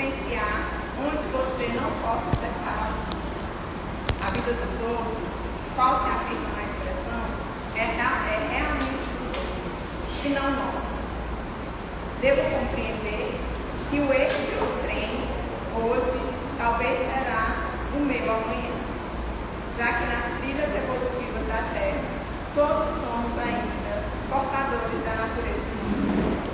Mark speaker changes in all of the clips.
Speaker 1: negligenciar onde você não possa prestar auxílio. A vida dos outros, qual se afirma na expressão, é realmente dos outros, e não nossa. Devo compreender que o erro de outrem, hoje, talvez será o meu amanhã, já que nas trilhas evolutivas da Terra, todos somos ainda portadores da natureza humana.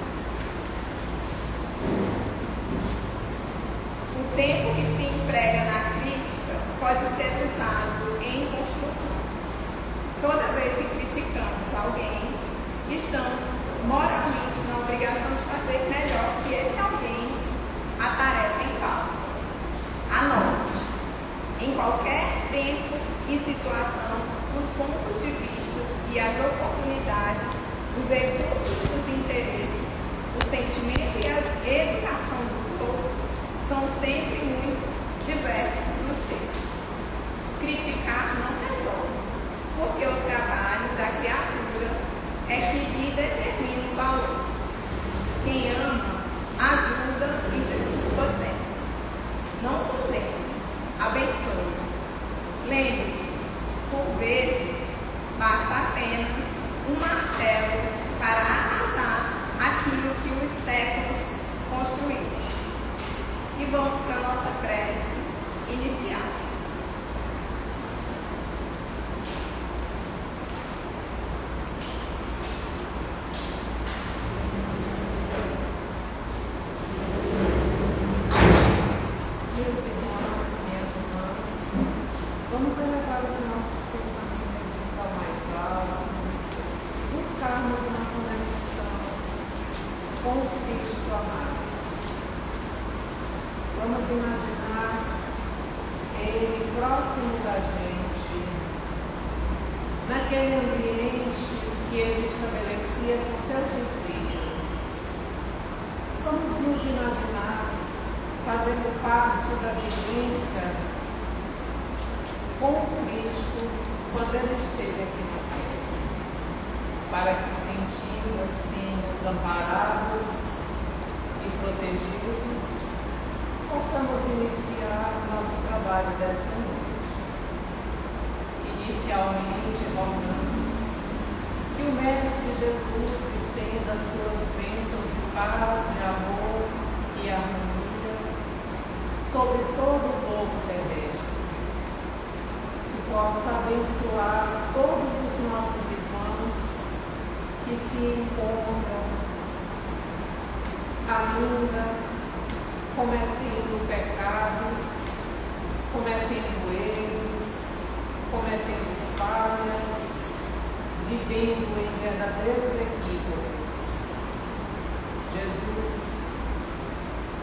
Speaker 1: O tempo que se emprega na crítica pode ser usado em construção. Toda vez que criticamos alguém, estamos moralmente na obrigação de fazer melhor que esse alguém a tarefa em pauta. Anote, em qualquer tempo e situação, os pontos de vista e as oportunidades, os recursos e os interesses, o sentimento e a educação dos outros são sempre muito diversos dos seus. Criticar não resolve, porque o trabalho da criatura é que lhe determina o valor. Quem ama, ajuda e desculpa sempre. Não condene, abençoe. Lembre-se, por vezes, basta apenas um martelo para arrasar aquilo que os séculos construíram. E vamos para a nossa prece inicial.
Speaker 2: Vamos elevar os nossos pensamentos ao mais alto, buscarmos uma conexão com o Cristo amado. Vamos imaginar Ele próximo da gente, naquele ambiente que Ele estabelecia com seus discípulos. Vamos nos imaginar fazendo parte da vivência com Cristo quando Ele esteve aqui na terra, para que, sentindo assim nos amparados e protegidos, possamos iniciar o nosso trabalho dessa noite. Inicialmente rogando que o Mestre Jesus estenda as suas bênçãos de paz, de amor e harmonia sobre todo o globo terrestre, possa abençoar todos os nossos irmãos que se encontram ainda cometendo pecados, cometendo erros, cometendo falhas, vivendo em verdadeiros equívocos. Jesus,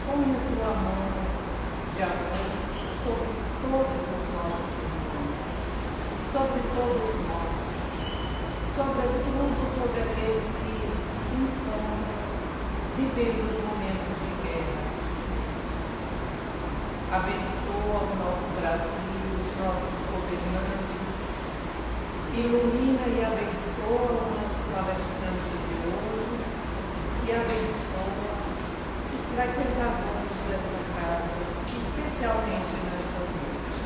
Speaker 2: põe a tua mão de amor sobre todos os nossos irmãos, sobre todos nós, sobretudo sobre aqueles que se encontram vivendo os momentos de guerras. Abençoa o nosso Brasil, os nossos governantes, ilumina e abençoa o nosso palestrante de hoje e abençoa os frequentadores dessa casa, especialmente nesta noite.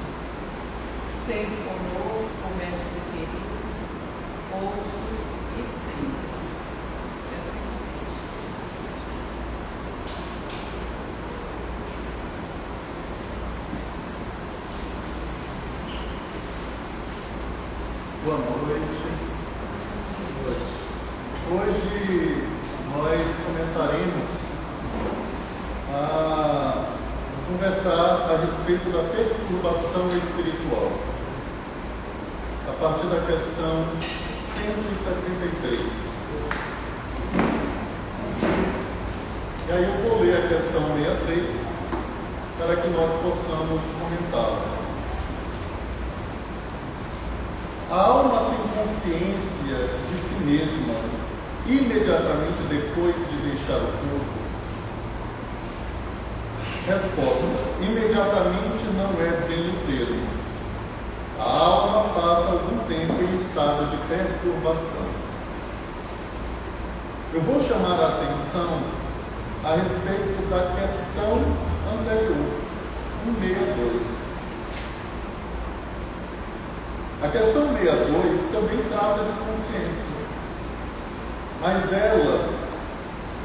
Speaker 2: Seja conosco, Mestre querido, hoje e sempre. Que assim seja.
Speaker 3: Boa noite. Hoje nós começaremos a conversar a respeito da perturbação espiritual, a partir da questão 163. E aí eu vou ler a questão 63 para que nós possamos comentá-la. A alma tem consciência de si mesma imediatamente depois de deixar o corpo? Resposta: imediatamente não é bem o termo. A alma passa algum tempo em estado de perturbação. Eu vou chamar a atenção a respeito da questão interior, 162. A questão 62 também trata de consciência, mas ela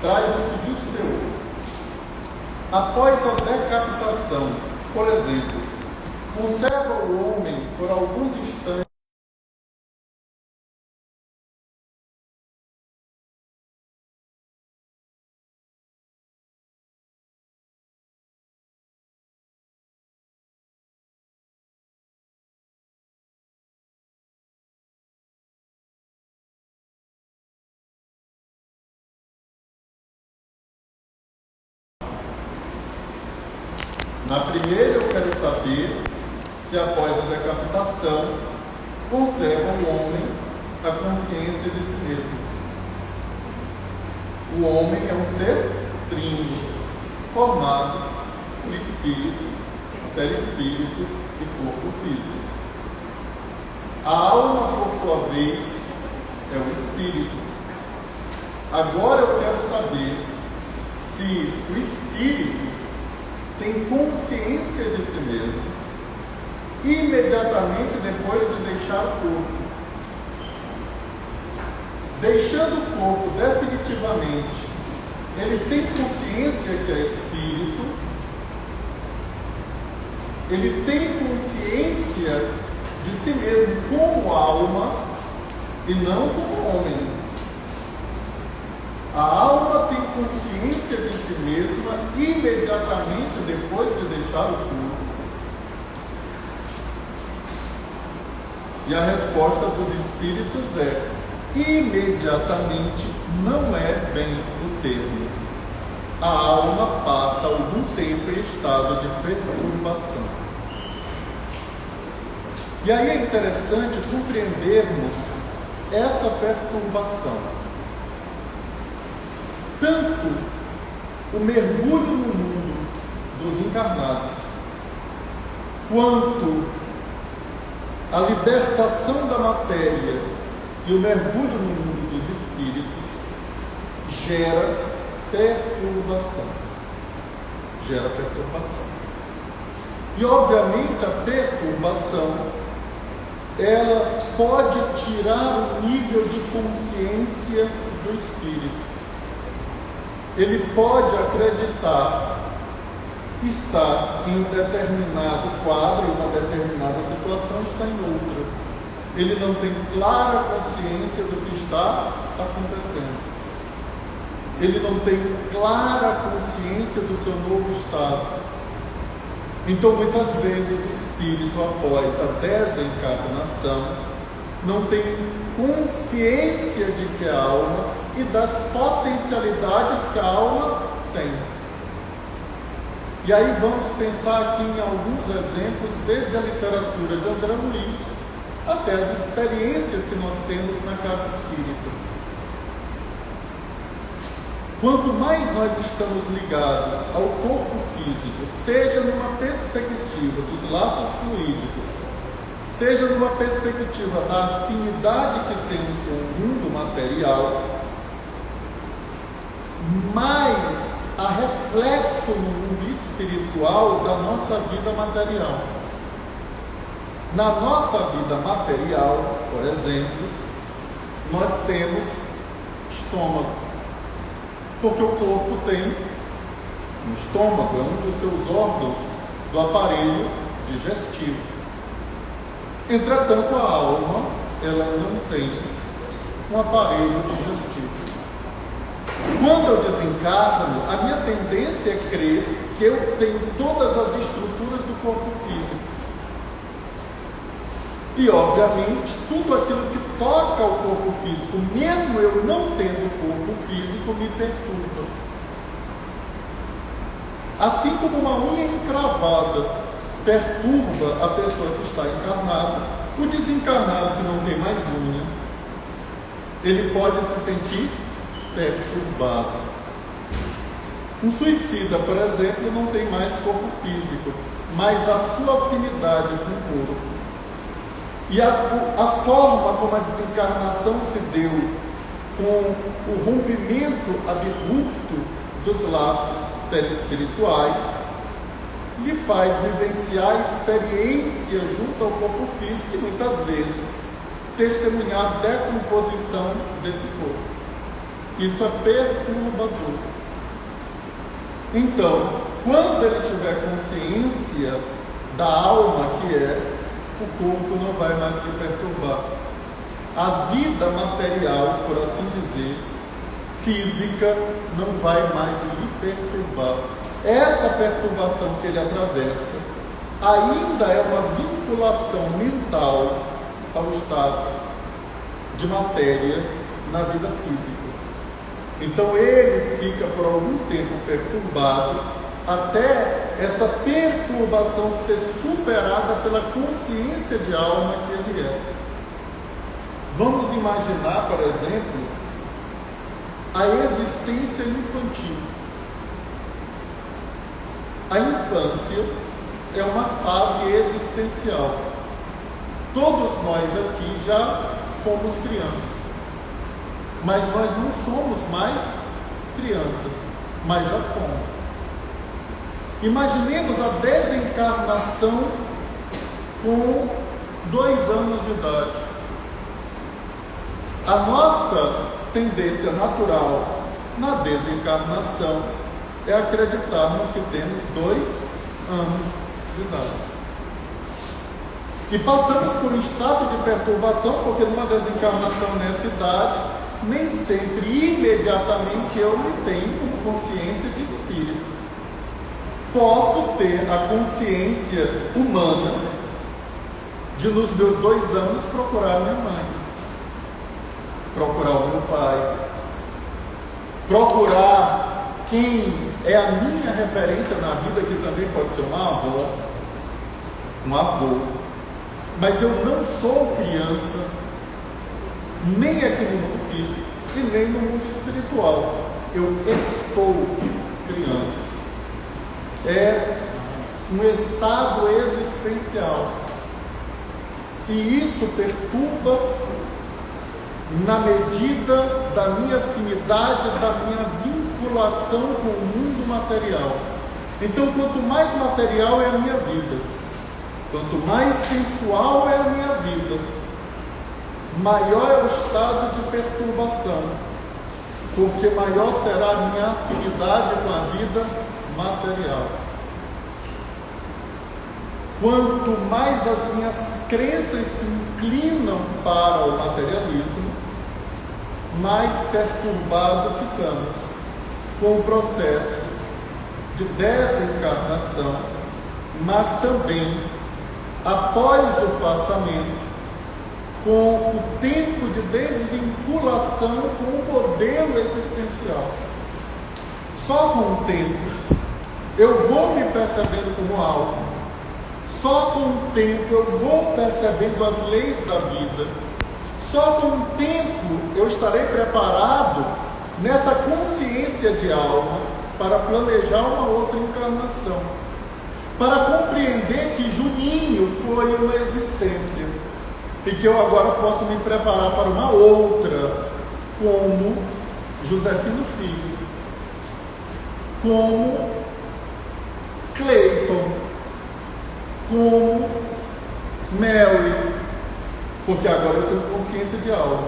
Speaker 3: traz o seguinte teor: após a decapitação, por exemplo, conserva o homem por alguns instantes Na primeira, eu quero saber se após a decapitação conserva o homem a consciência de si mesmo. O homem é um ser trino, formado por espírito, perispírito e corpo físico. A alma, por sua vez, é o espírito. Agora eu quero saber se o espírito tem consciência de si mesmo imediatamente depois de deixar o corpo. Deixando o corpo definitivamente, ele tem consciência que é espírito, ele tem consciência de si mesmo como alma e não como homem. A alma tem consciência de si mesma imediatamente depois de deixar o corpo. E a resposta dos espíritos é: imediatamente não é bem o termo. A alma passa algum tempo em estado de perturbação. E aí é interessante compreendermos essa perturbação. Tanto o mergulho no mundo dos encarnados, quanto a libertação da matéria e o mergulho no mundo dos espíritos gera perturbação. Gera perturbação. E obviamente a perturbação, ela pode tirar o nível de consciência do espírito. Ele pode acreditar estar em um determinado quadro, em uma determinada situação, está em outra. Ele não tem clara consciência do que está acontecendo. Ele não tem clara consciência do seu novo estado. Então, muitas vezes, o espírito, após a desencarnação, não tem consciência de que é a alma e das potencialidades que a alma tem. E aí vamos pensar aqui em alguns exemplos, desde a literatura de André Luiz até as experiências que nós temos na casa espírita. Quanto mais nós estamos ligados ao corpo físico, seja numa perspectiva dos laços fluídicos, seja numa perspectiva da afinidade que temos com o mundo material, mais há reflexo no mundo espiritual da nossa vida material. Na nossa vida material, por exemplo, nós temos estômago, porque o corpo tem um estômago, é um dos seus órgãos do aparelho digestivo. Entretanto, a alma, ela não tem um aparelho digestivo. Quando eu desencarno, a minha tendência é crer que eu tenho todas as estruturas do corpo físico. E, obviamente, tudo aquilo que toca ao corpo físico, mesmo eu não tendo corpo físico, me perturba. Assim como uma unha encravada perturba a pessoa que está encarnada, o desencarnado que não tem mais unha, ele pode se sentir perturbado. Um suicida, por exemplo, não tem mais corpo físico, mas a sua afinidade com o corpo. E a forma como a desencarnação se deu com o rompimento abrupto dos laços perispirituais lhe faz vivenciar a experiência junto ao corpo físico e muitas vezes testemunhar a decomposição desse corpo. Isso é perturbador. Então, quando ele tiver consciência da alma que é, o corpo não vai mais lhe perturbar. A vida material, por assim dizer, física, não vai mais lhe perturbar. Essa perturbação que ele atravessa ainda é uma vinculação mental ao estado de matéria na vida física. Então ele fica por algum tempo perturbado, até essa perturbação ser superada pela consciência de alma que ele é. Vamos imaginar, por exemplo, a existência infantil. A infância é uma fase existencial. Todos nós aqui já fomos crianças, mas nós não somos mais crianças, mas já fomos. Imaginemos a desencarnação com 2 anos de idade. A nossa tendência natural na desencarnação é acreditarmos que temos 2 anos de idade. E passamos por um estado de perturbação, porque numa desencarnação nessa idade, nem sempre, imediatamente, eu me tenho consciência de espírito. Posso ter a consciência humana de, nos meus 2 anos, procurar minha mãe, procurar o meu pai, procurar quem é a minha referência na vida, que também pode ser uma avó, um avô. Mas eu não sou criança, nem aqui no mundo físico e nem no mundo espiritual. Eu estou criança. É um estado existencial. E isso perturba na medida da minha afinidade, da minha vinculação com o mundo material. Então, quanto mais material é a minha vida, quanto mais sensual é a minha vida, maior é o estado de perturbação, porque maior será a minha afinidade com a vida material. Quanto mais as minhas crenças se inclinam para o materialismo, mais perturbado ficamos com o processo de desencarnação, mas também após o passamento, com o tempo de desvinculação com o modelo existencial. Só com o tempo eu vou me percebendo como algo. Só com o tempo eu vou percebendo as leis da vida. Só com o tempo eu estarei preparado nessa consciência de alma para planejar uma outra encarnação, para compreender que Juninho foi uma existência e que eu agora posso me preparar para uma outra, como Josefino Filho, como Cleiton, como Mary, porque agora eu tenho consciência de alma.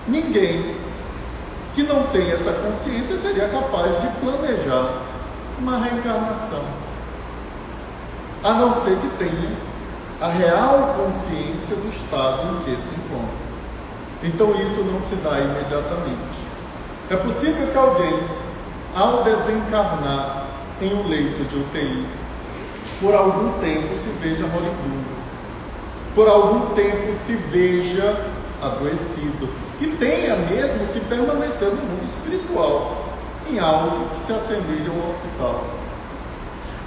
Speaker 3: Ninguém que não tem essa consciência seria capaz de planejar uma reencarnação, a não ser que tenha a real consciência do estado em que se encontra. Então isso não se dá imediatamente. É possível que alguém, ao desencarnar em um leito de UTI, por algum tempo se veja moribundo, por algum tempo se veja adoecido, e tenha mesmo que permanecer no mundo espiritual, em algo que se assemelhe ao hospital.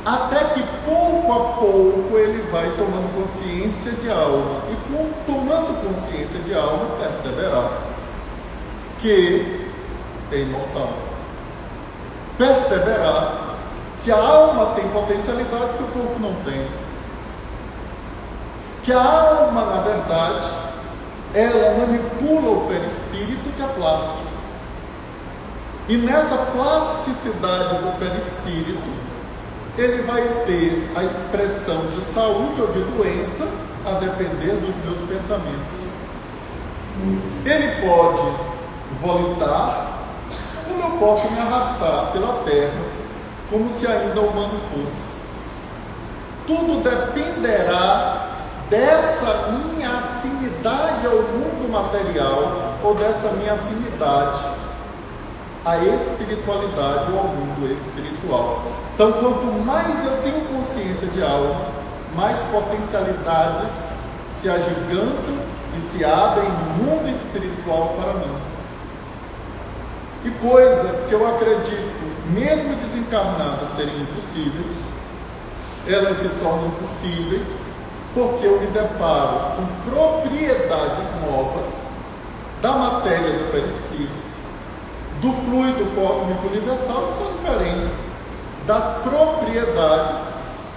Speaker 3: Até que pouco a pouco ele vai tomando consciência de alma, e tomando consciência de alma, perceberá que é imortal. Perceberá que a alma tem potencialidades que o corpo não tem. Que a alma, na verdade, ela manipula o perispírito, que é plástico. E nessa plasticidade do perispírito, ele vai ter a expressão de saúde ou de doença, a depender dos meus pensamentos. Ele pode volitar, como eu posso me arrastar pela terra, como se ainda humano fosse. Tudo dependerá dessa minha afinidade ao mundo material ou dessa minha afinidade à espiritualidade ou ao mundo espiritual. Então, quanto mais eu tenho consciência de algo, mais potencialidades se agigantam e se abrem no mundo espiritual para mim. E coisas que eu acredito, mesmo desencarnadas, serem impossíveis, elas se tornam possíveis porque eu me deparo com propriedades novas da matéria do perispírito, do fluido cósmico universal, que são diferentes das propriedades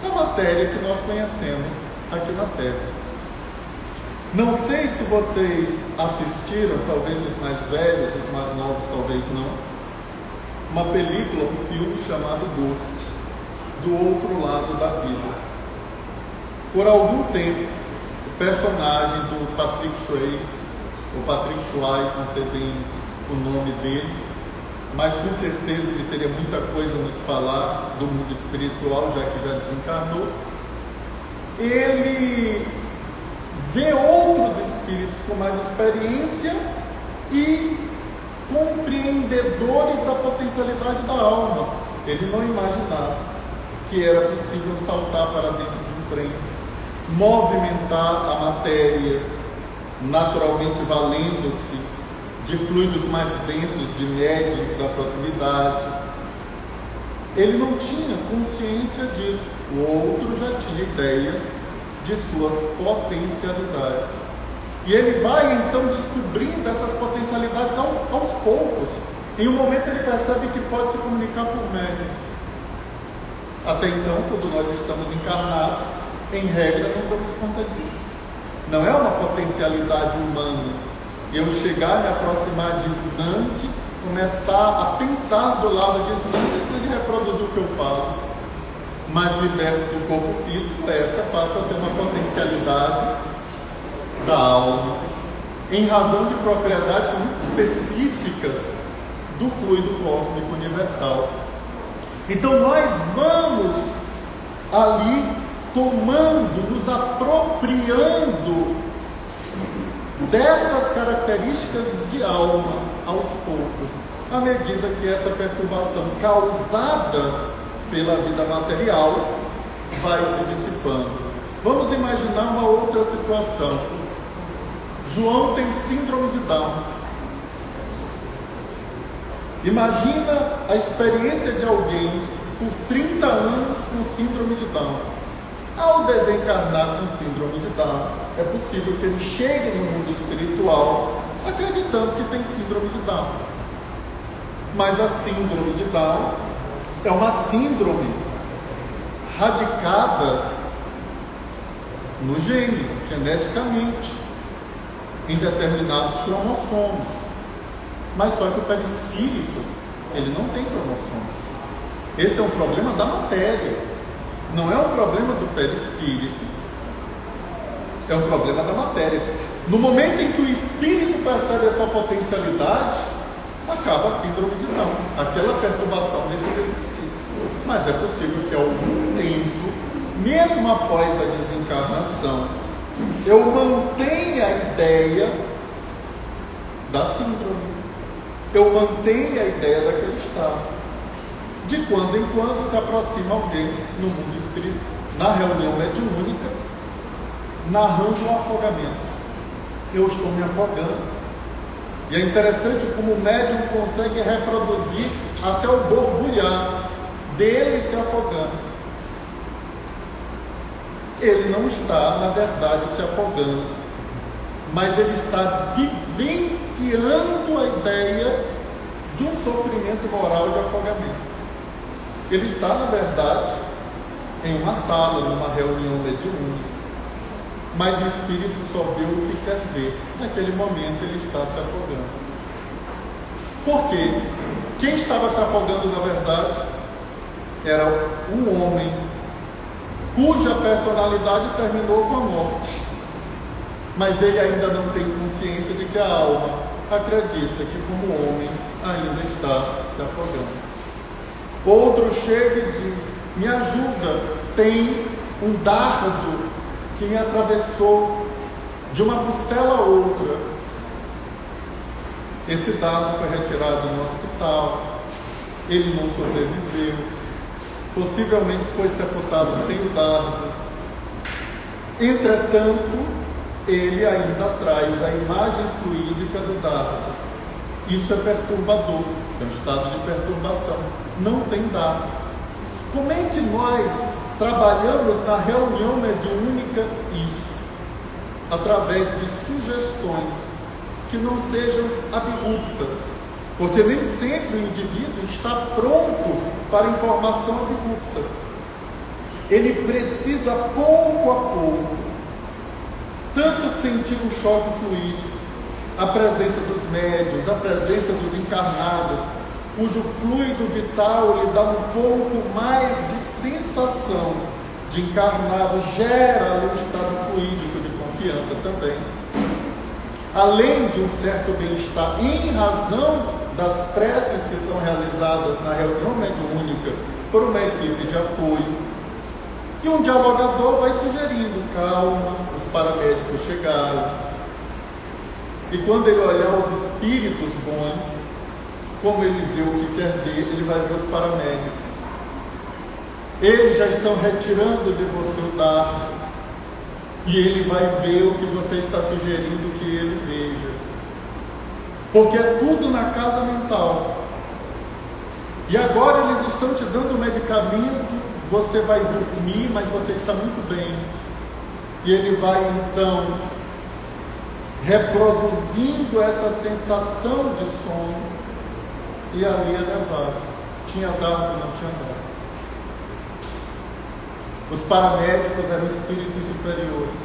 Speaker 3: da matéria que nós conhecemos aqui na Terra. Não sei se vocês assistiram, talvez os mais velhos, os mais novos talvez não, uma película, um filme chamado Ghost, do outro lado da vida. Por algum tempo, o personagem do Patrick Swayze, ou Patrick Swayze, não sei bem o nome dele, mas com certeza ele teria muita coisa a nos falar do mundo espiritual, já que já desencarnou. Ele vê outros espíritos com mais experiência e compreendedores da potencialidade da alma. Ele não imaginava que era possível saltar para dentro de um trem, movimentar a matéria, naturalmente valendo-se de fluidos mais densos, de médiuns da proximidade. Ele não tinha consciência disso, o outro já tinha ideia de suas potencialidades. E ele vai então descobrindo essas potencialidades aos poucos. Em um momento ele percebe que pode se comunicar por médiuns. Até então, quando nós estamos encarnados, em regra não damos conta disso. Não é uma potencialidade humana eu chegar, me aproximar distante, começar a pensar do lado distante de reproduzir o que eu falo, mas libertos do corpo físico, essa passa a ser uma potencialidade da alma, em razão de propriedades muito específicas do fluido cósmico universal. Então nós vamos ali tomando, nos apropriando dessas características de alma aos poucos, à medida que essa perturbação causada pela vida material vai se dissipando. Vamos imaginar uma outra situação. João tem síndrome de Down. Imagina a experiência de alguém por 30 anos com síndrome de Down. Ao desencarnar com síndrome de Down, é possível que ele chegue no mundo espiritual acreditando que tem síndrome de Down. Mas a síndrome de Down é uma síndrome radicada no gene, geneticamente, em determinados cromossomos. Mas só que o perispírito, ele não tem cromossomos. Esse é um problema da matéria. Não é um problema do perispírito, é um problema da matéria. No momento em que o espírito percebe a sua potencialidade, acaba a síndrome de Down. Aquela perturbação deixa de existir. Mas é possível que algum tempo, mesmo após a desencarnação, eu mantenha a ideia da síndrome. Eu mantenha a ideia daquele estado. De quando em quando se aproxima alguém no mundo espiritual, na reunião mediúnica, narrando um afogamento. Eu estou me afogando. E é interessante como o médium consegue reproduzir até o borbulhar dele se afogando. Ele não está, na verdade, se afogando, mas ele está vivenciando a ideia de um sofrimento moral de afogamento. Ele está, na verdade, em uma sala, numa reunião mediúnica, mas o espírito só vê o que quer ver. Naquele momento ele está se afogando. Por quê? Quem estava se afogando, na verdade, era um homem cuja personalidade terminou com a morte, mas ele ainda não tem consciência de que a alma acredita que, como homem, ainda está se afogando. Outro chega e diz: me ajuda, tem um dardo que me atravessou de uma costela a outra. Esse dardo foi retirado no hospital, ele não sobreviveu, possivelmente foi sepultado sem o dardo. Entretanto, ele ainda traz a imagem fluídica do dardo. Isso é perturbador, isso é um estado de perturbação. Não tem dardo. Como é que nós trabalhamos na reunião mediúnica isso? Através de sugestões que não sejam abruptas, porque nem sempre o indivíduo está pronto para informação abrupta. Ele precisa, pouco a pouco, tanto sentir um choque fluídico, a presença dos médiuns, a presença dos encarnados, cujo fluido vital lhe dá um pouco mais de sensação de encarnado, gera ali um estado fluídico de confiança também. Além de um certo bem-estar em razão das preces que são realizadas na reunião mediúnica por uma equipe de apoio. E um dialogador vai sugerindo: calma, os paramédicos chegaram. E quando ele olhar os espíritos bons, como ele vê o que quer ver, ele vai ver os paramédicos. Eles já estão retirando de você o dardo, e ele vai ver o que você está sugerindo que ele veja. Porque é tudo na casa mental. E agora eles estão te dando medicamento, você vai dormir, mas você está muito bem. E ele vai então reproduzindo essa sensação de sono, e ali é levado. Tinha dado, não tinha dado. Os paramédicos eram espíritos superiores,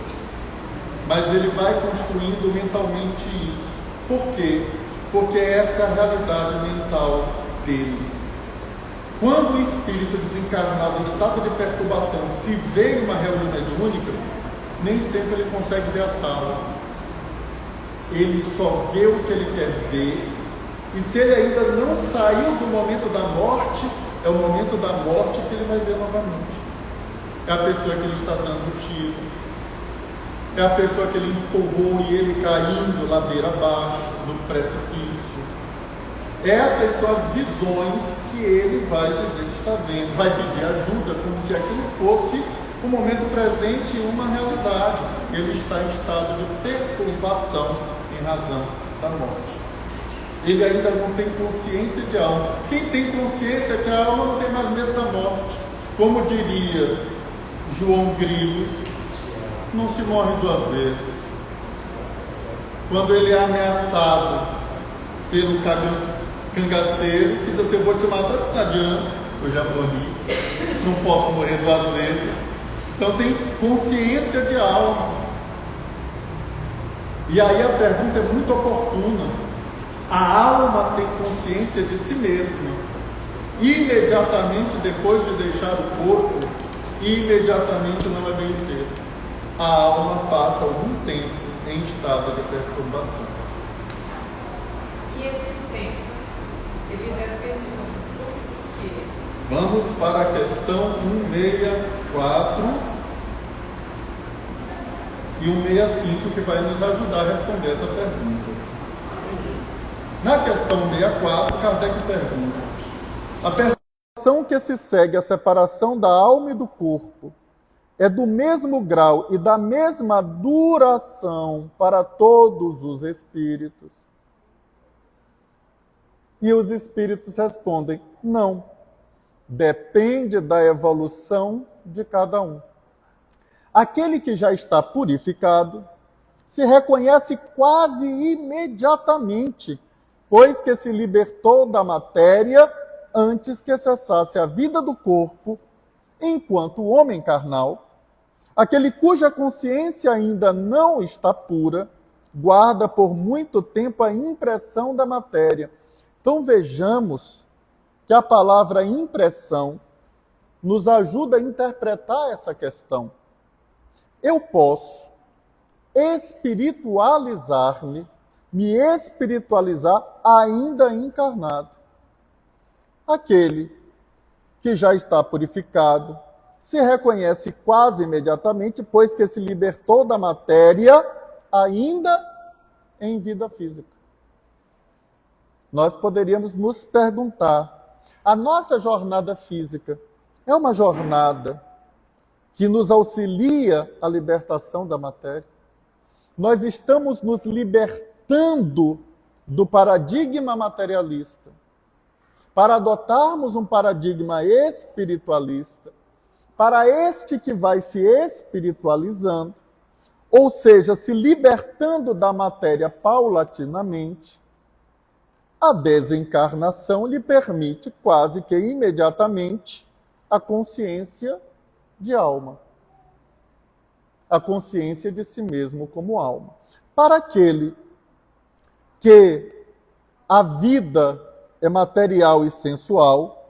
Speaker 3: mas ele vai construindo mentalmente isso. Por quê? Porque essa é a realidade mental dele. Quando o espírito desencarnado em estado de perturbação se vê em uma reunião mediúnica, nem sempre ele consegue ver a sala. Ele só vê o que ele quer ver, e se ele ainda não saiu do momento da morte, é o momento da morte que ele vai ver novamente. É a pessoa que ele está dando tiro, é a pessoa que ele empurrou e ele caindo ladeira abaixo, no precipício. Essas são as visões que ele vai dizer que está vendo, vai pedir ajuda, como se aquilo fosse o momento presente e uma realidade. Ele está em estado de perturbação em razão da morte. Ele ainda não tem consciência de alma. Quem tem consciência que a alma não tem mais medo da morte. Como diria João Grilo, não se morre duas vezes. Quando ele é ameaçado pelo cangaceiro, que diz assim: eu vou te matar, você está adiando, eu já morri, não posso morrer duas vezes. Então tem consciência de alma. E aí a pergunta é muito oportuna. A alma tem consciência de si mesma imediatamente depois de deixar o corpo, e imediatamente não é bem inteiro. A alma passa algum tempo em estado de perturbação.
Speaker 2: E esse tempo, ele depende do quê?
Speaker 3: Vamos para a questão 164 e 165, que vai nos ajudar a responder essa pergunta. Na questão 64, Kardec pergunta: a perturbação que se segue à separação da alma e do corpo é do mesmo grau e da mesma duração para todos os espíritos? E os espíritos respondem: não. Depende da evolução de cada um. Aquele que já está purificado se reconhece quase imediatamente, pois que se libertou da matéria antes que cessasse a vida do corpo, enquanto o homem carnal, aquele cuja consciência ainda não está pura, guarda por muito tempo a impressão da matéria. Então vejamos que a palavra impressão nos ajuda a interpretar essa questão. Eu posso espiritualizar-me, me espiritualizar ainda encarnado. Aquele que já está purificado se reconhece quase imediatamente, pois que se libertou da matéria ainda em vida física. Nós poderíamos nos perguntar, a nossa jornada física é uma jornada que nos auxilia à libertação da matéria? Nós estamos nos libertando do paradigma materialista para adotarmos um paradigma espiritualista, para este que vai se espiritualizando, ou seja, se libertando da matéria paulatinamente. A desencarnação lhe permite quase que imediatamente a consciência de alma, a consciência de si mesmo como alma. Para aquele que a vida é material e sensual,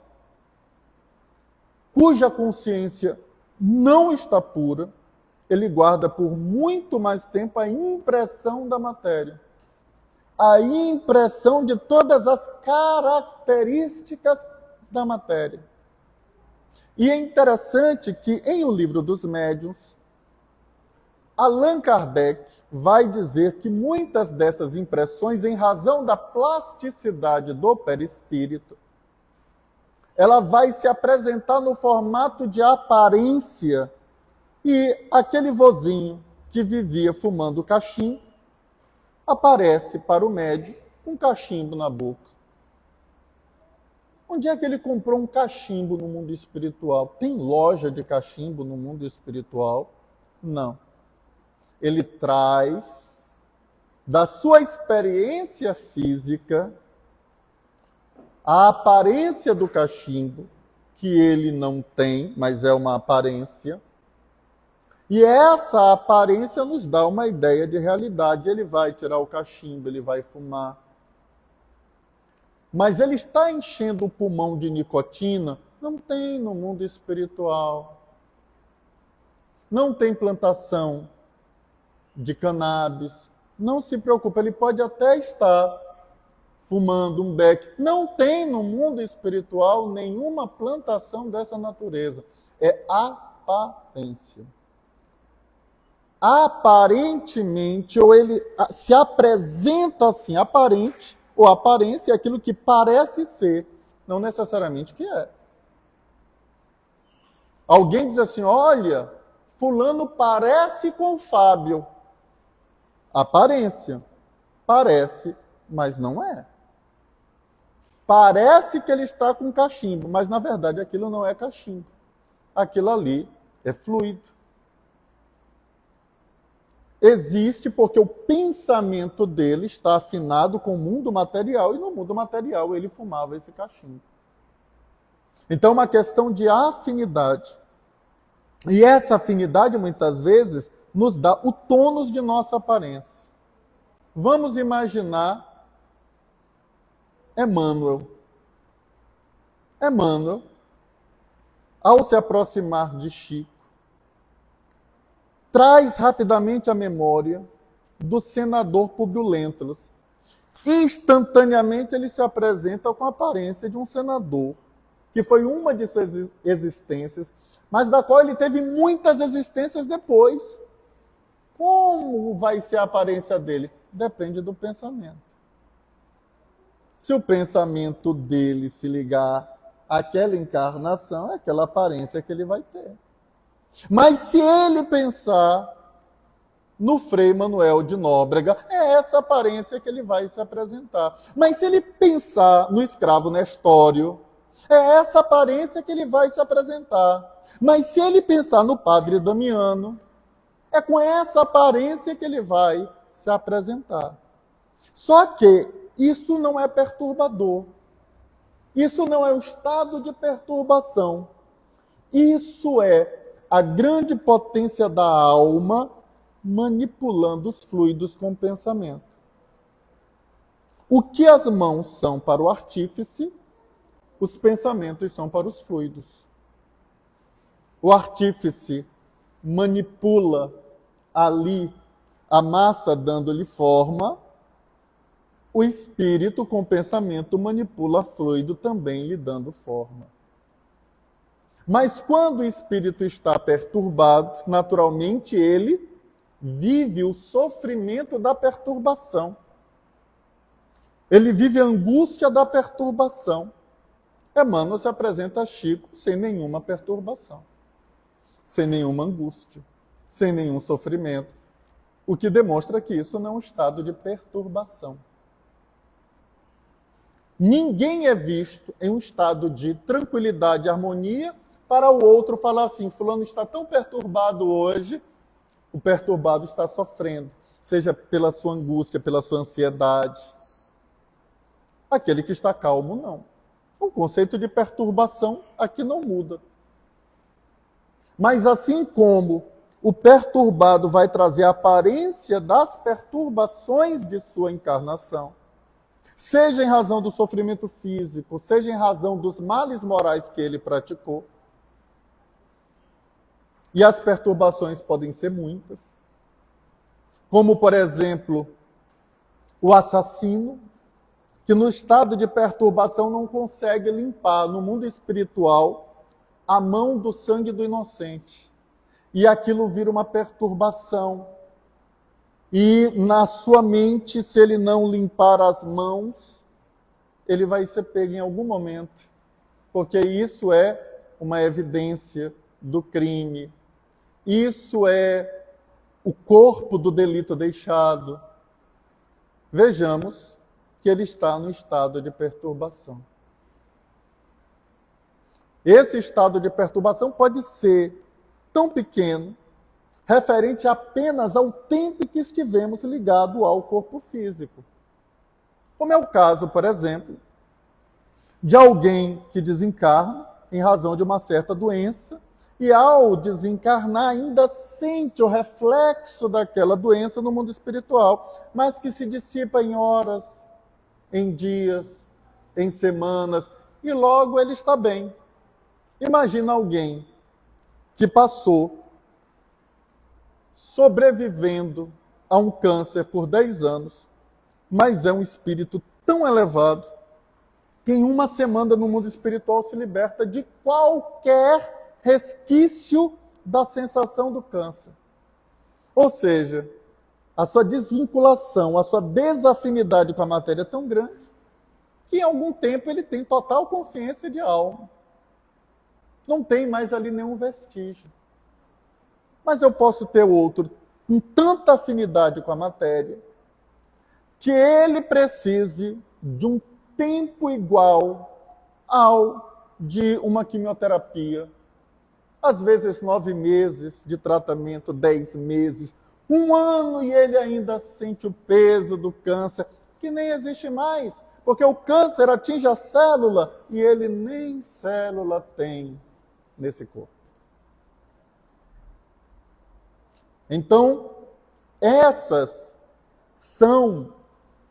Speaker 3: cuja consciência não está pura, ele guarda por muito mais tempo a impressão da matéria, a impressão de todas as características da matéria. E é interessante que em O Livro dos Médiuns, Allan Kardec vai dizer que muitas dessas impressões, em razão da plasticidade do perispírito, ela vai se apresentar no formato de aparência. E aquele vozinho que vivia fumando cachimbo aparece para o médium com cachimbo na boca. Onde é que ele comprou um cachimbo no mundo espiritual? Tem loja de cachimbo no mundo espiritual? Não. Ele traz da sua experiência física a aparência do cachimbo, que ele não tem, mas é uma aparência. E essa aparência nos dá uma ideia de realidade. Ele vai tirar o cachimbo, ele vai fumar. Mas ele está enchendo o pulmão de nicotina? Não tem no mundo espiritual. Não tem plantação de cannabis. Não se preocupe, ele pode até estar fumando um beck. Não tem no mundo espiritual nenhuma plantação dessa natureza. É aparência. Aparentemente, ou ele se apresenta assim, aparente, ou aparência é aquilo que parece ser, não necessariamente que é. Alguém diz assim, olha, fulano parece com o Fábio. Aparência. Parece, mas não é. Parece que ele está com cachimbo, mas na verdade aquilo não é cachimbo. Aquilo ali é fluido. Existe porque o pensamento dele está afinado com o mundo material, e no mundo material ele fumava esse cachimbo. Então, uma questão de afinidade. E essa afinidade, muitas vezes, nos dá o tônus de nossa aparência. Vamos imaginar Emmanuel. Emmanuel, ao se aproximar de Chico, traz rapidamente a memória do senador Públio Lentulus. Instantaneamente ele se apresenta com a aparência de um senador, que foi uma de suas existências, mas da qual ele teve muitas existências depois. Como vai ser a aparência dele? Depende do pensamento. Se o pensamento dele se ligar àquela encarnação, é aquela aparência que ele vai ter. Mas se ele pensar no Frei Manuel de Nóbrega, é essa aparência que ele vai se apresentar. Mas se ele pensar no escravo Nestório, é essa aparência que ele vai se apresentar. Mas se ele pensar no padre Damiano, é com essa aparência que ele vai se apresentar. Só que isso não é perturbador. Isso não é um estado de perturbação. Isso é a grande potência da alma manipulando os fluidos com o pensamento. O que as mãos são para o artífice, os pensamentos são para os fluidos. o artífice manipula ali a massa dando-lhe forma, o espírito com pensamento manipula fluido também lhe dando forma. Mas quando o espírito está perturbado, naturalmente ele vive o sofrimento da perturbação. Ele vive a angústia da perturbação. Emmanuel se apresenta a Chico sem nenhuma perturbação, sem nenhuma angústia, sem nenhum sofrimento, o que demonstra que isso não é um estado de perturbação. Ninguém é visto em um estado de tranquilidade e harmonia para o outro falar assim, fulano está tão perturbado hoje, o perturbado está sofrendo, seja pela sua angústia, pela sua ansiedade. Aquele que está calmo, não. O conceito de perturbação aqui não muda. Mas assim como o perturbado vai trazer a aparência das perturbações de sua encarnação, seja em razão do sofrimento físico, seja em razão dos males morais que ele praticou, e as perturbações podem ser muitas, como, por exemplo, o assassino, que no estado de perturbação não consegue limpar no mundo espiritual a mão do sangue do inocente. E aquilo vira uma perturbação. E na sua mente, se ele não limpar as mãos, ele vai ser pego em algum momento. Porque isso é uma evidência do crime. Isso é o corpo do delito deixado. Vejamos que ele está no estado de perturbação. Esse estado de perturbação pode ser tão pequeno, referente apenas ao tempo que estivemos ligado ao corpo físico. Como é o caso, por exemplo, de alguém que desencarna em razão de uma certa doença e ao desencarnar ainda sente o reflexo daquela doença no mundo espiritual, mas que se dissipa em horas, em dias, em semanas, e logo ele está bem. Imagina alguém que passou sobrevivendo a um câncer por 10 anos, mas é um espírito tão elevado que em uma semana no mundo espiritual se liberta de qualquer resquício da sensação do câncer. Ou seja, a sua desvinculação, a sua desafinidade com a matéria é tão grande que em algum tempo ele tem total consciência de alma. Não tem mais ali nenhum vestígio. Mas eu posso ter outro com tanta afinidade com a matéria que ele precise de um tempo igual ao de uma quimioterapia. Às vezes 9 meses de tratamento, 10 meses, 1 ano e ele ainda sente o peso do câncer, que nem existe mais, porque o câncer atinge a célula e ele nem célula tem nesse corpo. Então, essas são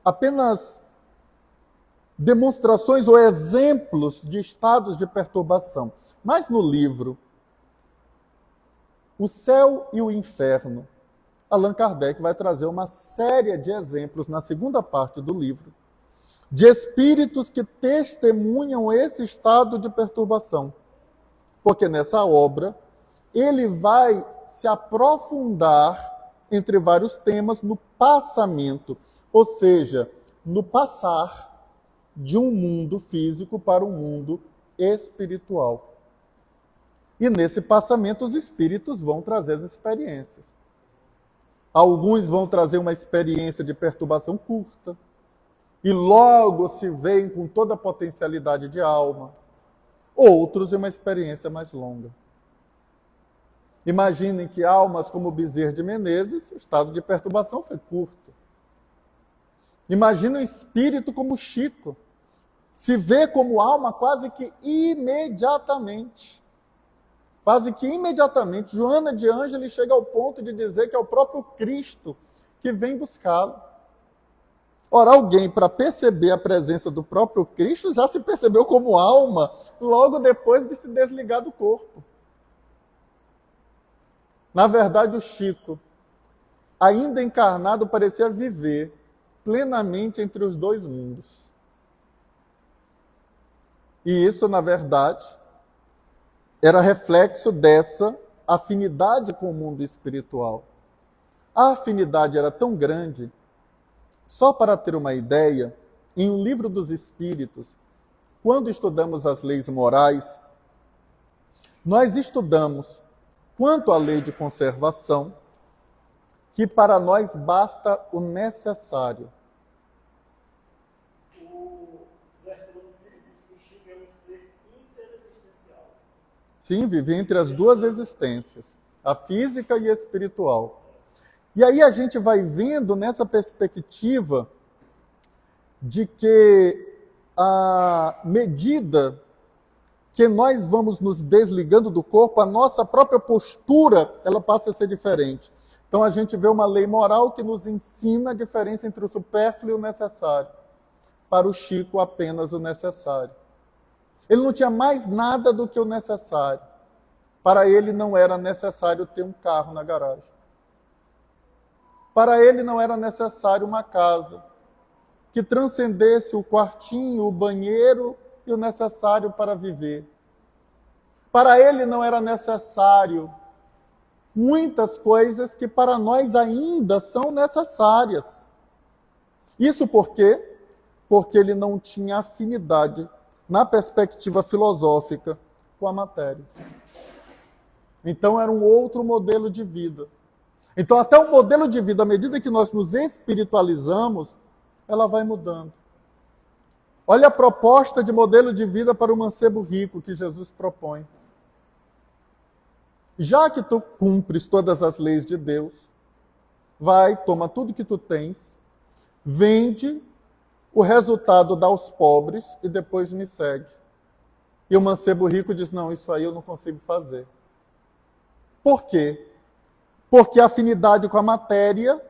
Speaker 3: apenas demonstrações ou exemplos de estados de perturbação. Mas no livro O Céu e o Inferno, Allan Kardec vai trazer uma série de exemplos na segunda parte do livro, de espíritos que testemunham esse estado de perturbação. Porque nessa obra, ele vai se aprofundar entre vários temas no passamento, ou seja, no passar de um mundo físico para um mundo espiritual. E nesse passamento os espíritos vão trazer as experiências. Alguns vão trazer uma experiência de perturbação curta, e logo se veem com toda a potencialidade de alma. Outros em uma experiência mais longa. Imaginem que almas como Bezerra de Menezes, o estado de perturbação foi curto. Imaginem um espírito como Chico, se vê como alma quase que imediatamente. Quase que imediatamente, Joana de Ângeles chega ao ponto de dizer que é o próprio Cristo que vem buscá-lo. Ora, alguém, para perceber a presença do próprio Cristo, já se percebeu como alma logo depois de se desligar do corpo. Na verdade, o Chico, ainda encarnado, parecia viver plenamente entre os dois mundos. E isso, na verdade, era reflexo dessa afinidade com o mundo espiritual. A afinidade era tão grande, só para ter uma ideia, em um livro dos Espíritos, quando estudamos as leis morais, nós estudamos quanto à lei de conservação, que para nós basta o necessário.
Speaker 4: O Zé Pires disse que o Chico é um ser interexistencial.
Speaker 3: Sim, vive entre as duas existências, a física e a espiritual. E aí a gente vai vendo nessa perspectiva de que à medida que nós vamos nos desligando do corpo, a nossa própria postura, ela passa a ser diferente. Então a gente vê uma lei moral que nos ensina a diferença entre o supérfluo e o necessário. Para o Chico, apenas o necessário. Ele não tinha mais nada do que o necessário. Para ele não era necessário ter um carro na garagem. Para ele não era necessário uma casa que transcendesse o quartinho, o banheiro e o necessário para viver. Para ele não era necessário muitas coisas que para nós ainda são necessárias. Isso por quê? Porque ele não tinha afinidade, na perspectiva filosófica, com a matéria. Então era um outro modelo de vida. Então até o modelo de vida, à medida que nós nos espiritualizamos, ela vai mudando. Olha a proposta de modelo de vida para o mancebo rico que Jesus propõe. Já que tu cumpres todas as leis de Deus, vai, toma tudo que tu tens, vende, o resultado dá aos pobres e depois me segue. E o mancebo rico diz, não, isso aí eu não consigo fazer. Por quê? Porque a afinidade com a matéria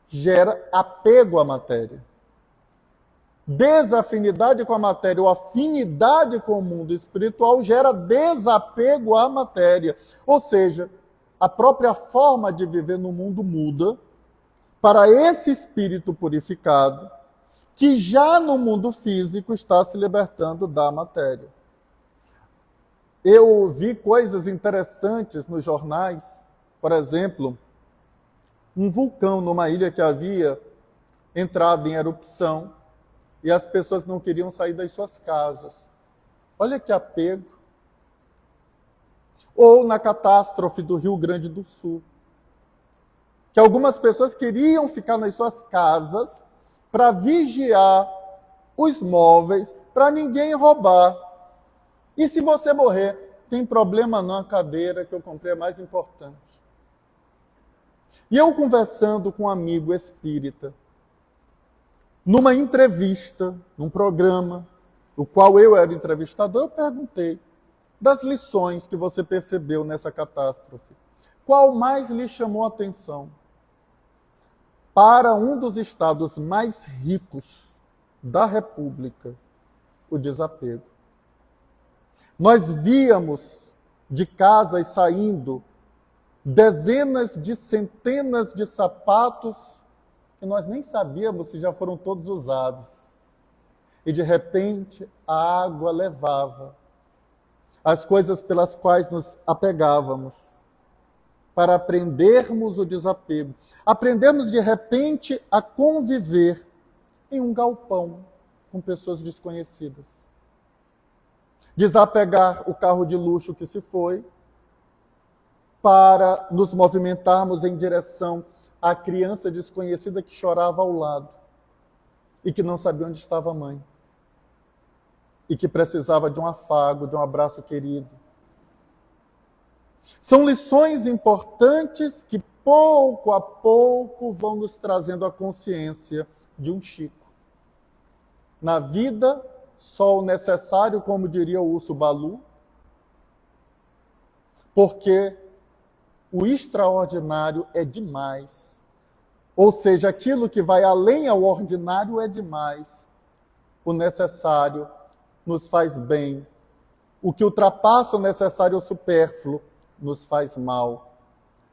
Speaker 3: gera apego à matéria. Desafinidade com a matéria ou afinidade com o mundo espiritual gera desapego à matéria. Ou seja, a própria forma de viver no mundo muda para esse espírito purificado que já no mundo físico está se libertando da matéria. Eu vi coisas interessantes nos jornais, por exemplo, um vulcão numa ilha que havia entrado em erupção e as pessoas não queriam sair das suas casas. Olha que apego. Ou na catástrofe do Rio Grande do Sul, que algumas pessoas queriam ficar nas suas casas para vigiar os móveis, para ninguém roubar. E se você morrer, tem problema não, a cadeira que eu comprei é mais importante. E eu conversando com um amigo espírita, numa entrevista, num programa, no qual eu era entrevistador, eu perguntei das lições que você percebeu nessa catástrofe. Qual mais lhe chamou a atenção? Para um dos estados mais ricos da República, o desapego. Nós víamos de casas saindo dezenas de centenas de sapatos que nós nem sabíamos se já foram todos usados. E de repente a água levava as coisas pelas quais nos apegávamos, para aprendermos o desapego. Aprendermos de repente a conviver em um galpão com pessoas desconhecidas. Desapegar o carro de luxo que se foi para nos movimentarmos em direção à criança desconhecida que chorava ao lado e que não sabia onde estava a mãe e que precisava de um afago, de um abraço querido. São lições importantes que pouco a pouco vão nos trazendo a consciência de um Chico. Na vida, só o necessário, como diria o urso Balu, porque o extraordinário é demais. Ou seja, aquilo que vai além ao ordinário é demais. O necessário nos faz bem. O que ultrapassa o necessário ou supérfluo nos faz mal.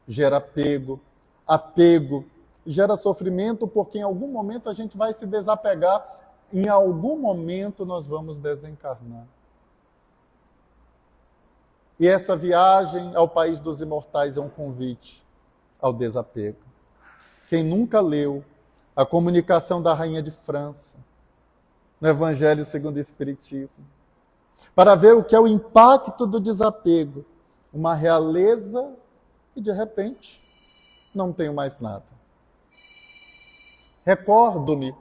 Speaker 3: gera apego, apego gera sofrimento, porque em algum momento a gente vai se desapegar, em algum momento nós vamos desencarnar. E essa viagem ao país dos imortais é um convite ao desapego. Quem nunca leu a comunicação da Rainha de França, no Evangelho segundo o Espiritismo, para ver o que é o impacto do desapego, uma realeza e de repente não tenho mais nada. Recordo-me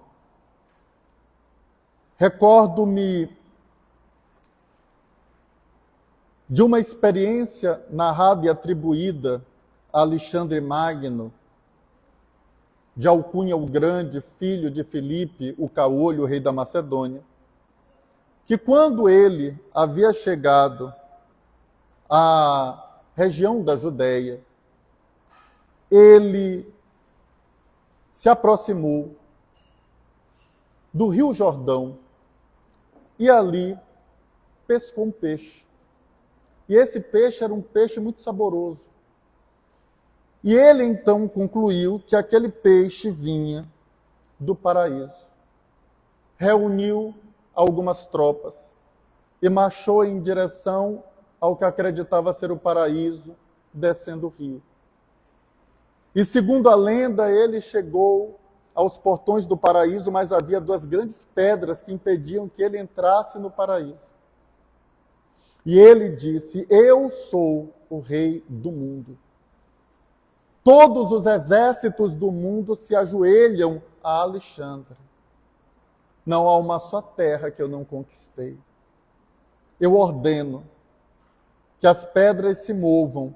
Speaker 3: de uma experiência narrada e atribuída a Alexandre Magno, de Alcunha o Grande, filho de Filipe o Caolho, rei da Macedônia, que quando ele havia chegado à região da Judéia, ele se aproximou do Rio Jordão e ali pescou um peixe. E esse peixe era um peixe muito saboroso. E ele então concluiu que aquele peixe vinha do paraíso. Reuniu algumas tropas e marchou em direção ao que acreditava ser o paraíso, descendo o rio. E segundo a lenda, ele chegou aos portões do paraíso, mas havia duas grandes pedras que impediam que ele entrasse no paraíso. E ele disse: eu sou o rei do mundo. Todos os exércitos do mundo se ajoelham a Alexandre. Não há uma só terra que eu não conquistei. Eu ordeno que as pedras se movam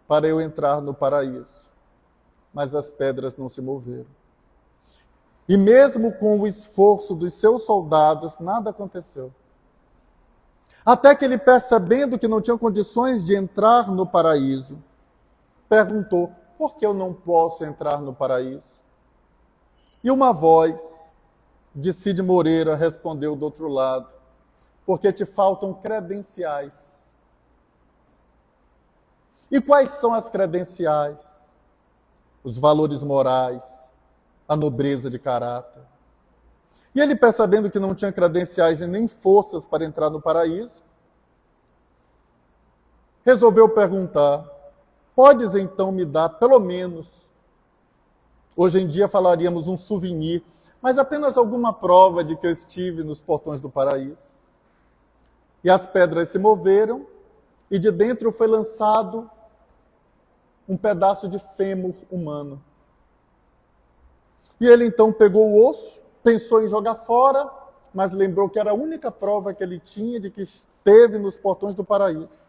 Speaker 3: para eu entrar no paraíso. Mas as pedras não se moveram. E mesmo com o esforço dos seus soldados, nada aconteceu. Até que ele, percebendo que não tinha condições de entrar no paraíso, perguntou: por que eu não posso entrar no paraíso? E uma voz de Cid Moreira respondeu do outro lado: porque te faltam credenciais. E quais são as credenciais? Os valores morais, a nobreza de caráter. E ele, percebendo que não tinha credenciais e nem forças para entrar no paraíso, resolveu perguntar: podes então me dar pelo menos, hoje em dia falaríamos um souvenir, mas apenas alguma prova de que eu estive nos portões do paraíso? E as pedras se moveram e de dentro foi lançado um pedaço de fêmur humano. E ele então pegou o osso, pensou em jogar fora, mas lembrou que era a única prova que ele tinha de que esteve nos portões do paraíso.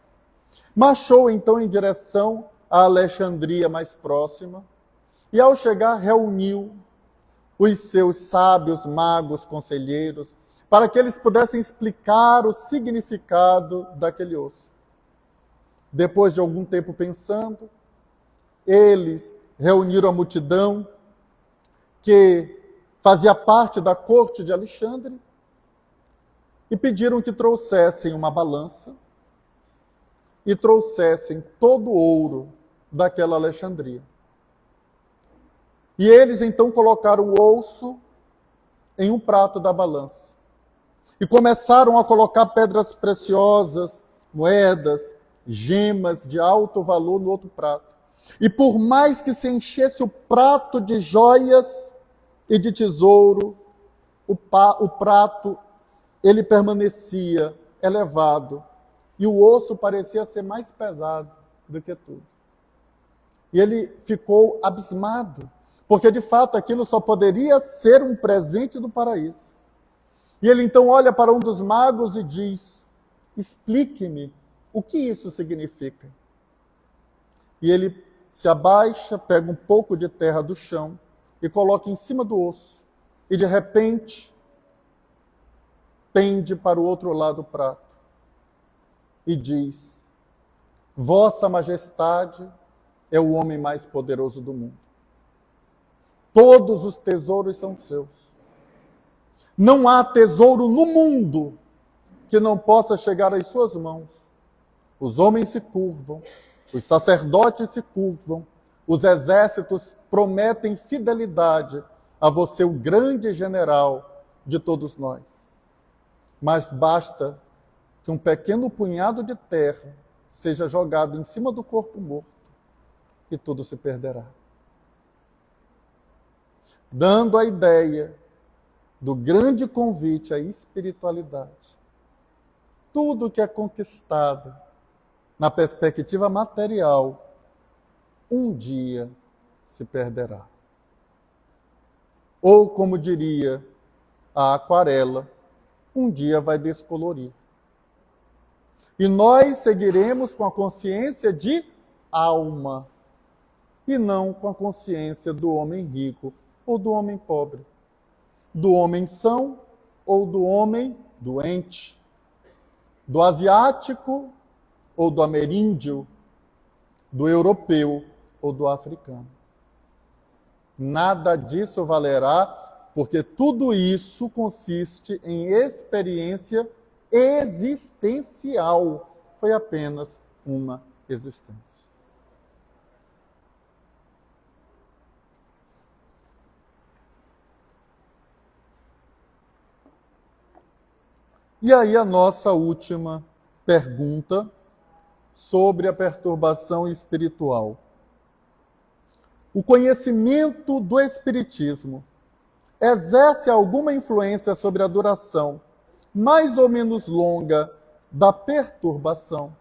Speaker 3: Marchou então em direção à Alexandria mais próxima e, ao chegar, reuniu os seus sábios, magos, conselheiros, para que eles pudessem explicar o significado daquele osso. Depois de algum tempo pensando, eles reuniram a multidão que fazia parte da corte de Alexandre e pediram que trouxessem uma balança e trouxessem todo o ouro daquela Alexandria. E eles então colocaram o osso em um prato da balança e começaram a colocar pedras preciosas, moedas, gemas de alto valor no outro prato. E por mais que se enchesse o prato de joias e de tesouro, o prato, ele permanecia elevado e o osso parecia ser mais pesado do que tudo. E ele ficou abismado, porque de fato aquilo só poderia ser um presente do paraíso. E ele então olha para um dos magos e diz: explique-me o que isso significa. E ele se abaixa, pega um pouco de terra do chão e coloca em cima do osso. E de repente, pende para o outro lado do prato e diz: Vossa Majestade é o homem mais poderoso do mundo. Todos os tesouros são seus. Não há tesouro no mundo que não possa chegar às suas mãos. Os homens se curvam, os sacerdotes se curvam, Os exércitos prometem fidelidade a você, o grande general de todos nós. Mas basta que um pequeno punhado de terra seja jogado em cima do corpo morto e tudo se perderá. Dando a ideia do grande convite à espiritualidade. Tudo que é conquistado na perspectiva material, um dia se perderá. Ou, como diria a aquarela, um dia vai descolorir. E nós seguiremos com a consciência de alma, e não com a consciência do homem rico ou do homem pobre, do homem são ou do homem doente, do asiático ou do ameríndio, do europeu ou do africano. Nada disso valerá, porque tudo isso consiste em experiência existencial. Foi apenas uma existência. E aí a nossa última pergunta sobre a perturbação espiritual. O conhecimento do espiritismo exerce alguma influência sobre a duração mais ou menos longa da perturbação?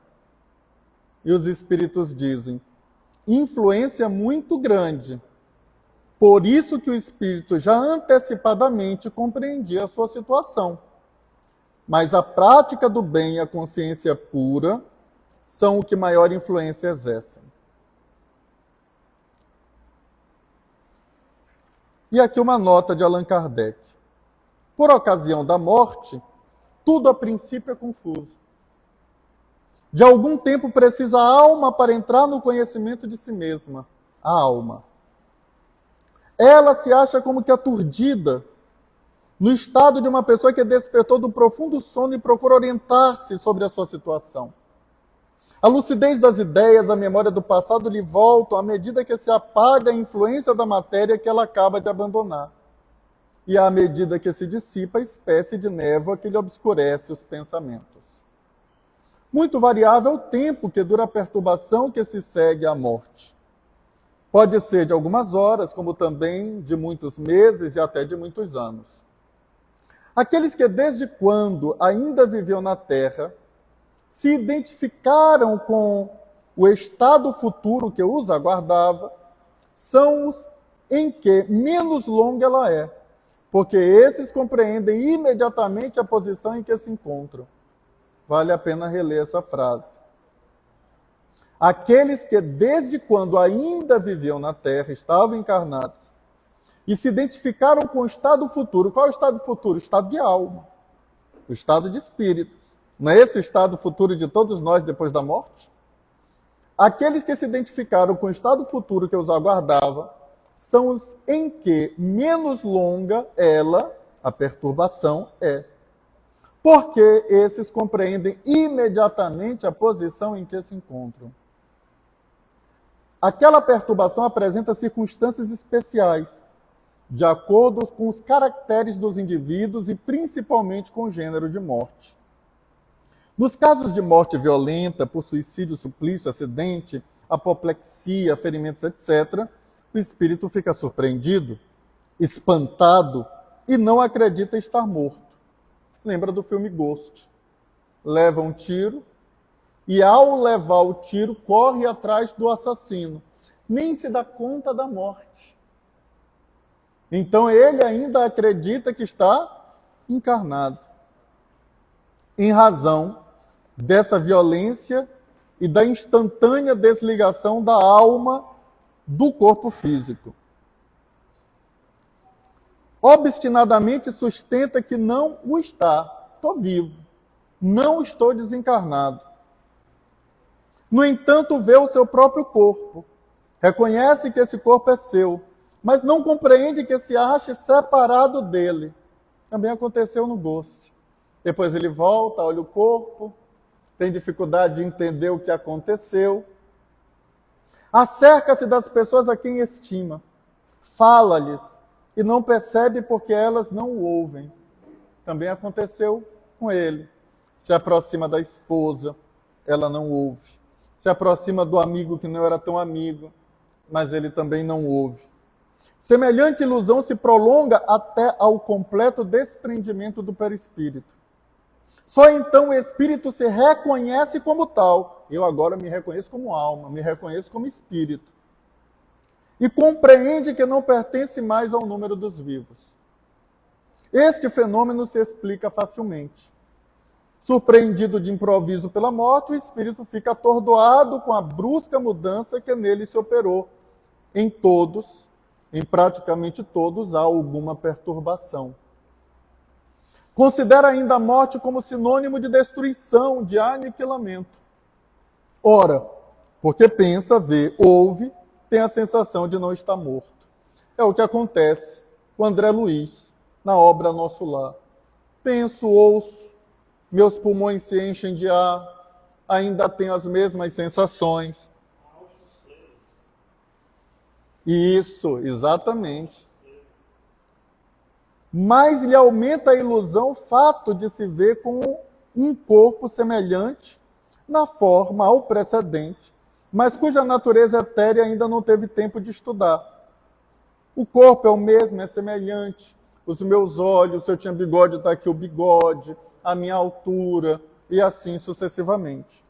Speaker 3: E os espíritos dizem, influência muito grande. Por isso que o espírito já antecipadamente compreendia a sua situação. Mas a prática do bem e a consciência pura são o que maior influência exercem. E aqui uma nota de Allan Kardec. Por ocasião da morte, tudo a princípio é confuso. De algum tempo precisa a alma para entrar no conhecimento de si mesma. A alma. Ela se acha como que aturdida, no estado de uma pessoa que despertou do profundo sono e procura orientar-se sobre a sua situação. A lucidez das ideias, a memória do passado lhe voltam à medida que se apaga a influência da matéria que ela acaba de abandonar. E à medida que se dissipa a espécie de névoa que lhe obscurece os pensamentos. Muito variável o tempo que dura a perturbação que se segue à morte. Pode ser de algumas horas, como também de muitos meses e até de muitos anos. Aqueles que desde quando ainda viviam na Terra se identificaram com o estado futuro que os aguardava, são os em que menos longa ela é, porque esses compreendem imediatamente a posição em que se encontram. Vale a pena reler essa frase. Aqueles que desde quando ainda viviam na Terra, estavam encarnados, e se identificaram com o estado futuro. Qual é o estado futuro? O estado de alma, o estado de espírito. Não é esse o estado futuro de todos nós depois da morte? Aqueles que se identificaram com o estado futuro que os aguardava, são os em que menos longa ela, a perturbação, é. Porque esses compreendem imediatamente a posição em que se encontram. Aquela perturbação apresenta circunstâncias especiais, de acordo com os caracteres dos indivíduos e principalmente com o gênero de morte. Nos casos de morte violenta, por suicídio, suplício, acidente, apoplexia, ferimentos, etc., o espírito fica surpreendido, espantado e não acredita estar morto. Lembra do filme Ghost? Leva um tiro e, ao levar o tiro, corre atrás do assassino. Nem se dá conta da morte. Então ele ainda acredita que está encarnado. Em razão dessa violência e da instantânea desligação da alma do corpo físico. Obstinadamente sustenta que não o está. Estou vivo. Não estou desencarnado. No entanto, vê o seu próprio corpo. Reconhece que esse corpo é seu, mas não compreende que se ache separado dele. Também aconteceu no Ghost. Depois ele volta, olha o corpo, tem dificuldade de entender o que aconteceu. Acerca-se das pessoas a quem estima. Fala-lhes e não percebe porque elas não o ouvem. Também aconteceu com ele. Se aproxima da esposa, ela não ouve. Se aproxima do amigo que não era tão amigo, mas ele também não ouve. Semelhante ilusão se prolonga até ao completo desprendimento do perispírito. Só então o espírito se reconhece como tal. Eu agora me reconheço como alma, me reconheço como espírito. E compreende que não pertence mais ao número dos vivos. Este fenômeno se explica facilmente. Surpreendido de improviso pela morte, o espírito fica atordoado com a brusca mudança que nele se operou. Em praticamente todos, há alguma perturbação. Considera ainda a morte como sinônimo de destruição, de aniquilamento. Ora, porque pensa, vê, ouve, tem a sensação de não estar morto. É o que acontece com André Luiz, na obra Nosso Lar. Penso, ouço, meus pulmões se enchem de ar, ainda tenho as mesmas sensações. Isso, exatamente. Mas lhe aumenta a ilusão o fato de se ver com um corpo semelhante na forma ao precedente, mas cuja natureza etérea ainda não teve tempo de estudar. O corpo é o mesmo, é semelhante. Os meus olhos, se eu tinha bigode, está aqui o bigode, a minha altura, e assim sucessivamente.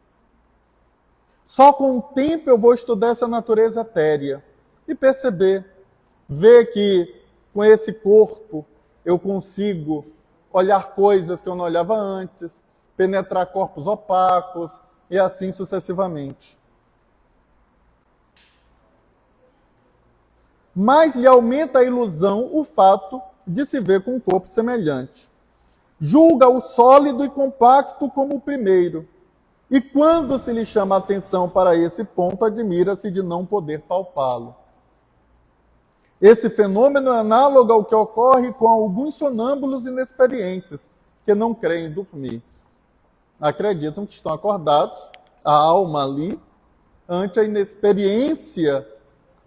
Speaker 3: Só com o tempo eu vou estudar essa natureza etérea e perceber, ver que com esse corpo eu consigo olhar coisas que eu não olhava antes, penetrar corpos opacos e assim sucessivamente. Mas lhe aumenta a ilusão o fato de se ver com um corpo semelhante. Julga o sólido e compacto como o primeiro, e quando se lhe chama a atenção para esse ponto, admira-se de não poder palpá-lo. Esse fenômeno é análogo ao que ocorre com alguns sonâmbulos inexperientes, que não creem dormir. Acreditam que estão acordados, a alma ali, ante a inexperiência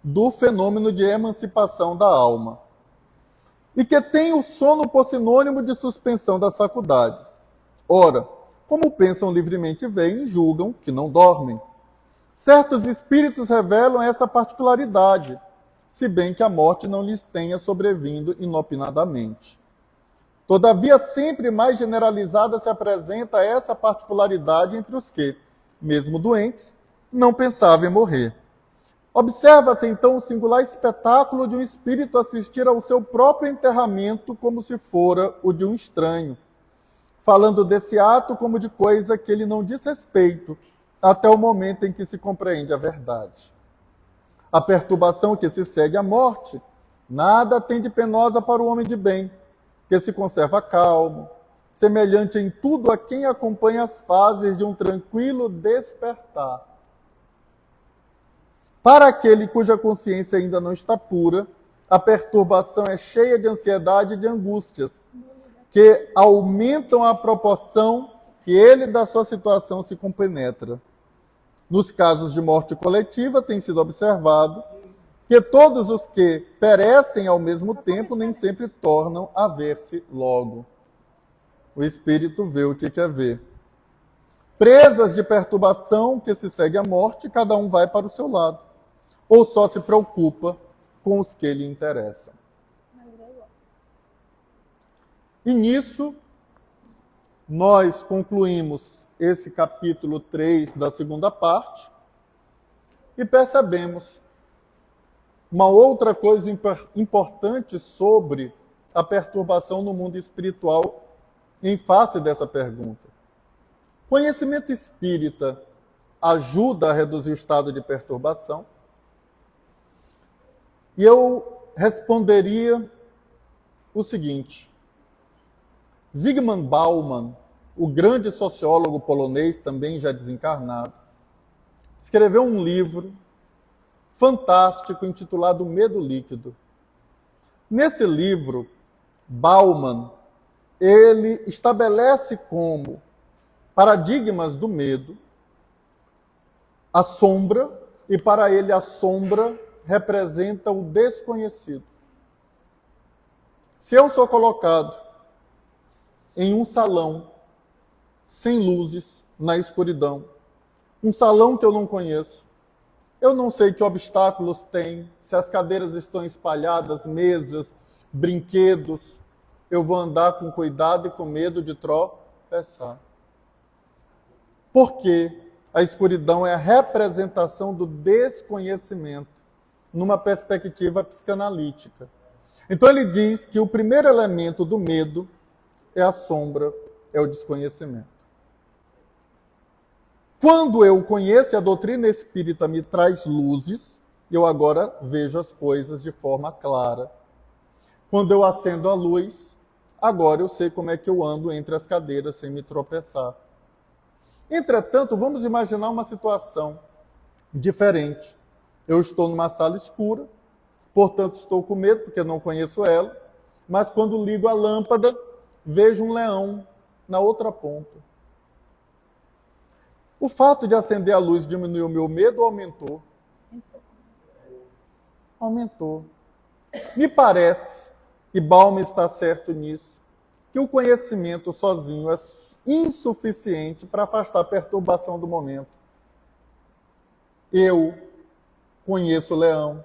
Speaker 3: do fenômeno de emancipação da alma. E que tem o sono por sinônimo de suspensão das faculdades. Ora, como pensam livremente e veem, julgam que não dormem. Certos espíritos revelam essa particularidade, se bem que a morte não lhes tenha sobrevindo inopinadamente. Todavia, sempre mais generalizada se apresenta essa particularidade entre os que, mesmo doentes, não pensavam em morrer. Observa-se então o singular espetáculo de um espírito assistir ao seu próprio enterramento como se fora o de um estranho, falando desse ato como de coisa que ele não diz respeito, até o momento em que se compreende a verdade. A perturbação que se segue à morte nada tem de penosa para o homem de bem, que se conserva calmo, semelhante em tudo a quem acompanha as fases de um tranquilo despertar. Para aquele cuja consciência ainda não está pura, a perturbação é cheia de ansiedade e de angústias, que aumentam a proporção que ele da sua situação se compenetra. Nos casos de morte coletiva, tem sido observado que todos os que perecem ao mesmo tempo nem sempre tornam a ver-se logo. O espírito vê o que quer ver. Presas de perturbação que se segue à morte, cada um vai para o seu lado, ou só se preocupa com os que lhe interessam. E nisso, nós concluímos esse capítulo 3 da segunda parte e percebemos uma outra coisa importante sobre a perturbação no mundo espiritual em face dessa pergunta. Conhecimento espírita ajuda a reduzir o estado de perturbação? E eu responderia o seguinte: Zygmunt Bauman, o grande sociólogo polonês, também já desencarnado, escreveu um livro fantástico intitulado Medo Líquido. Nesse livro, Bauman, ele estabelece como paradigmas do medo a sombra e para ele a sombra representa o desconhecido. Se eu sou colocado em um salão sem luzes, na escuridão, um salão que eu não conheço, eu não sei que obstáculos tem, se as cadeiras estão espalhadas, mesas, brinquedos, eu vou andar com cuidado e com medo de tropeçar. Porque a escuridão é a representação do desconhecimento, numa perspectiva psicanalítica. Então ele diz que o primeiro elemento do medo é a sombra, é o desconhecimento. Quando eu conheço, a doutrina espírita me traz luzes, eu agora vejo as coisas de forma clara. Quando eu acendo a luz, agora eu sei como é que eu ando entre as cadeiras sem me tropeçar. Entretanto, vamos imaginar uma situação diferente. Eu estou numa sala escura, portanto estou com medo porque não conheço ela, mas quando ligo a lâmpada, vejo um leão na outra ponta. O fato de acender a luz diminuiu o meu medo ou aumentou? Aumentou. Me parece, e Balmer está certo nisso, que o conhecimento sozinho é insuficiente para afastar a perturbação do momento. Eu conheço o leão,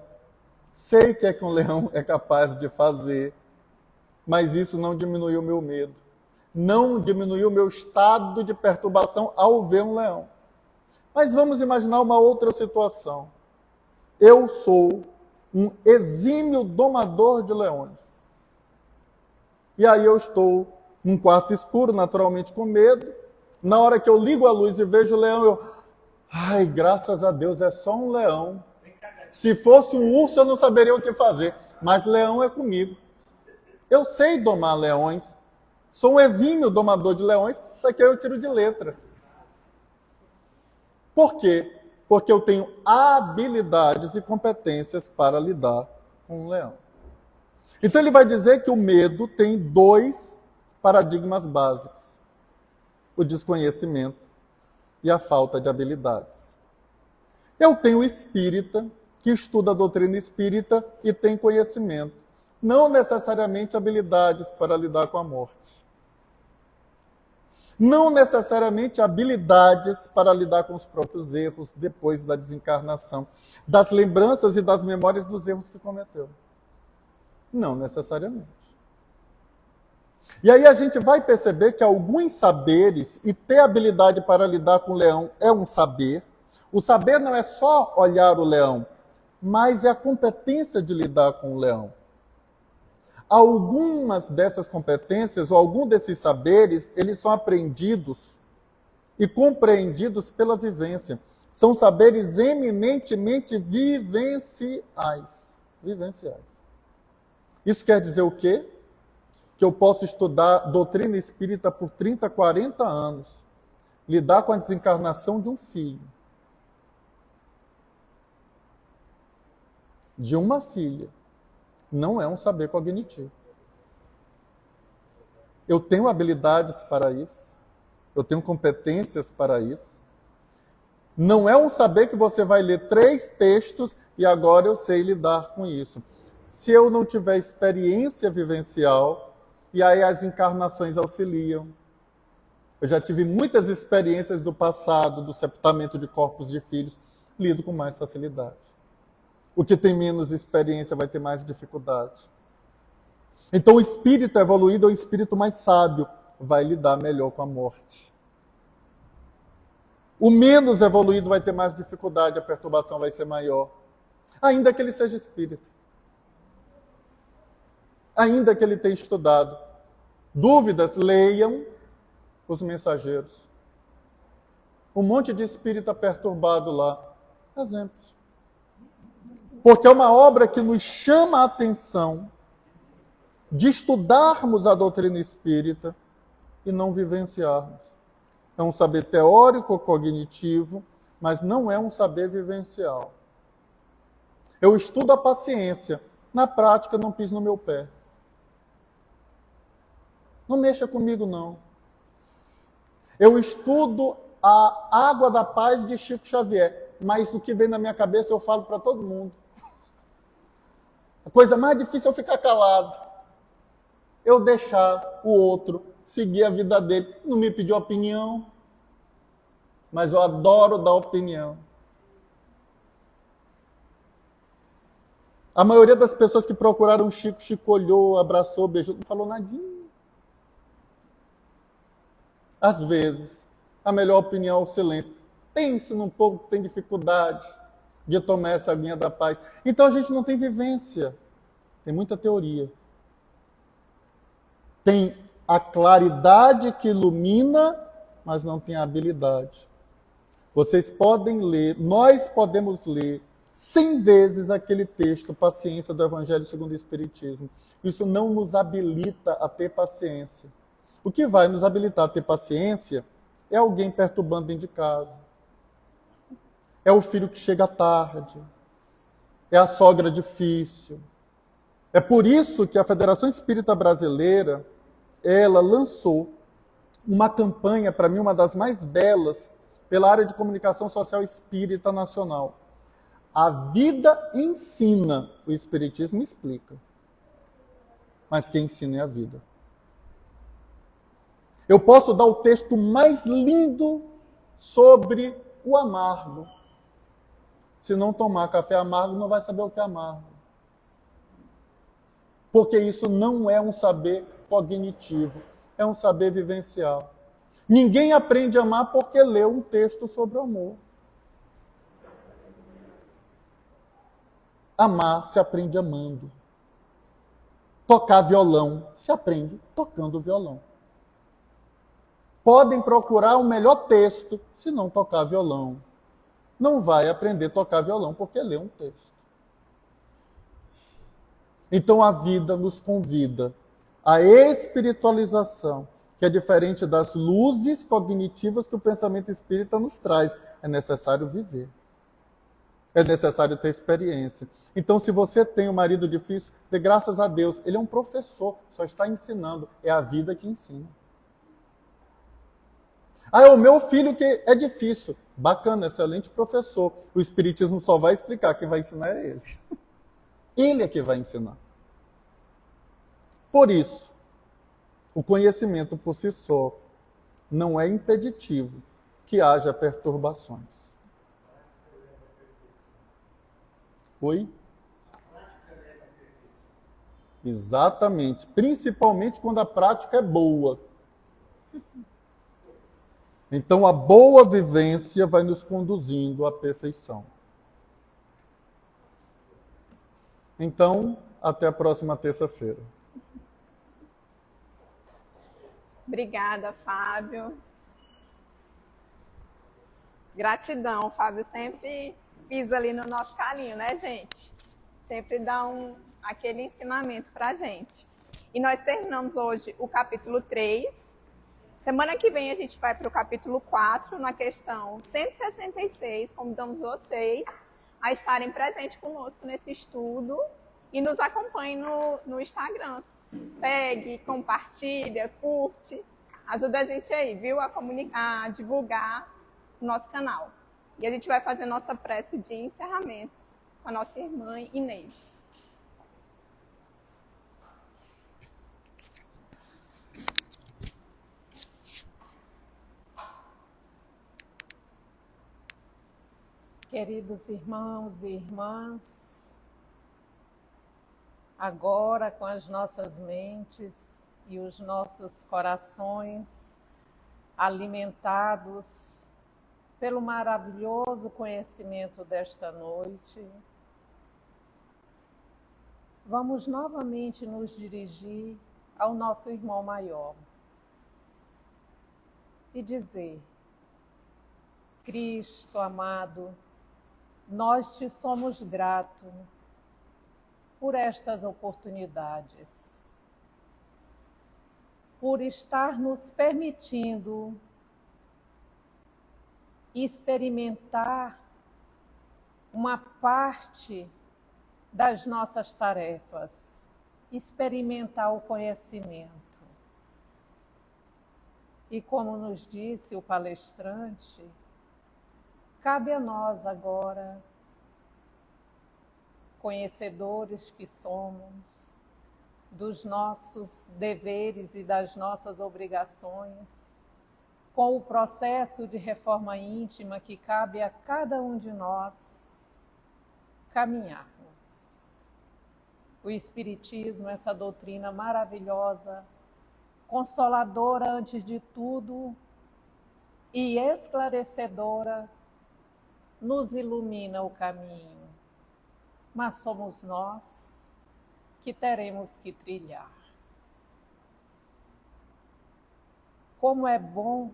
Speaker 3: sei o que é que um leão é capaz de fazer, mas isso não diminuiu o meu medo. Não diminuiu o meu estado de perturbação ao ver um leão. Mas vamos imaginar uma outra situação. Eu sou um exímio domador de leões. E aí eu estou num quarto escuro, naturalmente com medo. Na hora que eu ligo a luz e vejo o leão, eu... Ai, graças a Deus, é só um leão. Se fosse um urso, eu não saberia o que fazer. Mas leão é comigo. Eu sei domar leões. Sou um exímio domador de leões. Isso aqui eu tiro de letra. Por quê? Porque eu tenho habilidades e competências para lidar com um leão. Então ele vai dizer que o medo tem 2 paradigmas básicos: o desconhecimento e a falta de habilidades. Eu tenho espírita que estuda a doutrina espírita e tem conhecimento, não necessariamente habilidades para lidar com a morte. Não necessariamente habilidades para lidar com os próprios erros depois da desencarnação, das lembranças e das memórias dos erros que cometeu. Não necessariamente. E aí a gente vai perceber que alguns saberes, e ter habilidade para lidar com o leão é um saber. O saber não é só olhar o leão, mas é a competência de lidar com o leão. Algumas dessas competências, ou algum desses saberes, eles são aprendidos e compreendidos pela vivência. São saberes eminentemente vivenciais. Isso quer dizer o quê? Que eu posso estudar doutrina espírita por 30, 40 anos, lidar com a desencarnação de um filho, de uma filha. Não é um saber cognitivo. Eu tenho habilidades para isso, eu tenho competências para isso. Não é um saber que você vai ler 3 textos e agora eu sei lidar com isso. Se eu não tiver experiência vivencial, e aí as encarnações auxiliam. Eu já tive muitas experiências do passado, do sepultamento de corpos de filhos, lido com mais facilidade. O que tem menos experiência vai ter mais dificuldade. Então o espírito evoluído é o espírito mais sábio, vai lidar melhor com a morte. O menos evoluído vai ter mais dificuldade, a perturbação vai ser maior. Ainda que ele seja espírita. Ainda que ele tenha estudado. Dúvidas, leiam Os Mensageiros. Um monte de espírita perturbado lá. Exemplos. Porque é uma obra que nos chama a atenção de estudarmos a doutrina espírita e não vivenciarmos. É um saber teórico, cognitivo, mas não é um saber vivencial. Eu estudo a paciência, na prática não piso no meu pé. Não mexa comigo, não. Eu estudo a Água da Paz de Chico Xavier. mas o que vem na minha cabeça eu falo para todo mundo. A coisa mais difícil é eu ficar calado. Eu deixar o outro seguir a vida dele. Não me pediu opinião, mas eu adoro dar opinião. A maioria das pessoas que procuraram Chico, Chico olhou, abraçou, beijou, não falou nadinha. Às vezes, a melhor opinião é o silêncio. Pense num povo que tem dificuldade de tomar essa aguinha da paz. Então a gente não tem vivência. Tem muita teoria. Tem a claridade que ilumina, mas não tem a habilidade. Vocês podem ler, nós podemos ler 100 vezes aquele texto, Paciência do Evangelho segundo o Espiritismo. Isso não nos habilita a ter paciência. O que vai nos habilitar a ter paciência é alguém perturbando dentro de casa. É o filho que chega tarde. É a sogra difícil. É por isso que a Federação Espírita Brasileira, ela lançou uma campanha, para mim, uma das mais belas, pela área de comunicação social espírita nacional. A vida ensina, o Espiritismo explica. Mas quem ensina é a vida. Eu posso dar o texto mais lindo sobre o amargo. Se não tomar café amargo, não vai saber o que é amargo. Porque isso não é um saber cognitivo, é um saber vivencial. Ninguém aprende a amar porque leu um texto sobre o amor. Amar se aprende amando. Tocar violão se aprende tocando violão. Podem procurar o melhor texto se não tocar violão. Não vai aprender a tocar violão porque lê um texto. Então a vida nos convida à espiritualização, que é diferente das luzes cognitivas que o pensamento espírita nos traz. É necessário viver. É necessário ter experiência. Então, se você tem um marido difícil, dê graças a Deus. Ele é um professor, só está ensinando. É a vida que ensina. Ah, é o meu filho que é difícil. Bacana, excelente professor. O Espiritismo só vai explicar, quem vai ensinar é ele. Ele é que vai ensinar. Por isso, o conhecimento por si só não é impeditivo que haja perturbações. Oi? Exatamente. Principalmente quando a prática é boa. Então, a boa vivência vai nos conduzindo à perfeição. Então, até a próxima terça-feira.
Speaker 1: Obrigada, Fábio. Gratidão, Fábio sempre pisa ali no nosso caminho, né, gente? Sempre dá aquele ensinamento pra gente. E nós terminamos hoje o capítulo 3. Semana que vem a gente vai para o capítulo 4, na questão 166. Convidamos vocês a estarem presentes conosco nesse estudo e nos acompanhem no Instagram. Segue, compartilha, curte. Ajuda a gente aí, viu? A divulgar o nosso canal. E a gente vai fazer nossa prece de encerramento com a nossa irmã Inês.
Speaker 2: Queridos irmãos e irmãs, agora com as nossas mentes e os nossos corações alimentados pelo maravilhoso conhecimento desta noite, vamos novamente nos dirigir ao nosso irmão maior e dizer: Cristo amado, nós te somos gratos por estas oportunidades, por estar nos permitindo experimentar uma parte das nossas tarefas, experimentar o conhecimento. E como nos disse o palestrante, cabe a nós agora, conhecedores que somos, dos nossos deveres e das nossas obrigações, com o processo de reforma íntima que cabe a cada um de nós caminharmos. O Espiritismo, essa doutrina maravilhosa, consoladora antes de tudo e esclarecedora, nos ilumina o caminho, mas somos nós que teremos que trilhar. Como é bom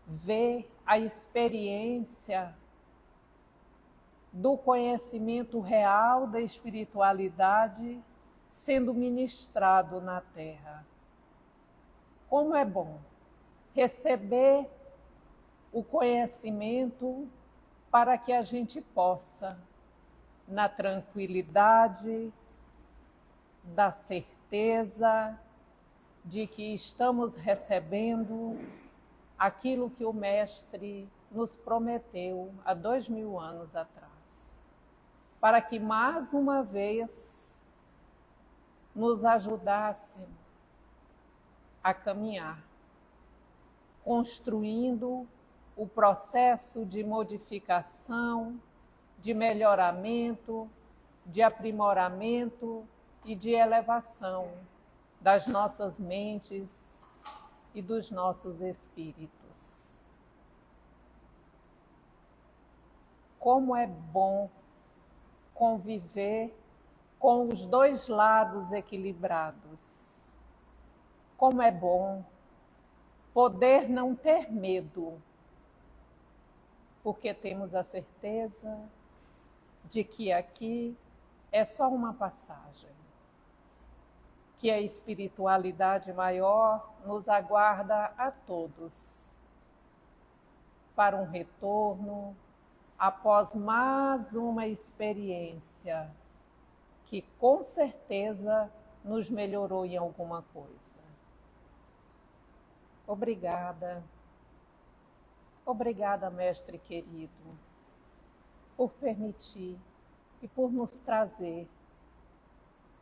Speaker 2: ver a experiência do conhecimento real da espiritualidade sendo ministrado na Terra. Como é bom receber o conhecimento para que a gente possa, na tranquilidade, da certeza de que estamos recebendo aquilo que o Mestre nos prometeu há 2000 anos atrás, para que mais uma vez nos ajudássemos a caminhar, construindo o processo de modificação, de melhoramento, de aprimoramento e de elevação das nossas mentes e dos nossos espíritos. Como é bom conviver com os dois lados equilibrados. Como é bom poder não ter medo, porque temos a certeza de que aqui é só uma passagem, que a espiritualidade maior nos aguarda a todos para um retorno após mais uma experiência que com certeza nos melhorou em alguma coisa. Obrigada. Obrigada, Mestre querido, por permitir e por nos trazer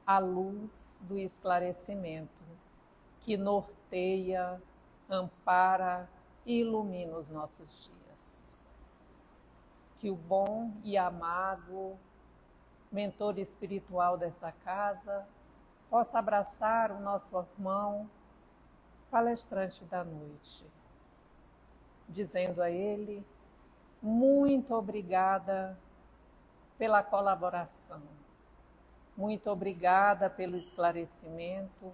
Speaker 2: a luz do esclarecimento que norteia, ampara e ilumina os nossos dias. Que o bom e amado mentor espiritual dessa casa possa abraçar o nosso irmão palestrante da noite, dizendo a ele: muito obrigada pela colaboração, muito obrigada pelo esclarecimento,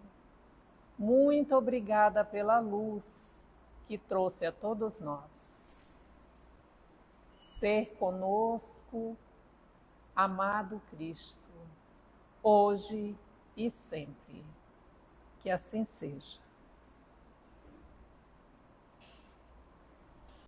Speaker 2: muito obrigada pela luz que trouxe a todos nós. Ser conosco, amado Cristo, hoje e sempre. Que assim seja.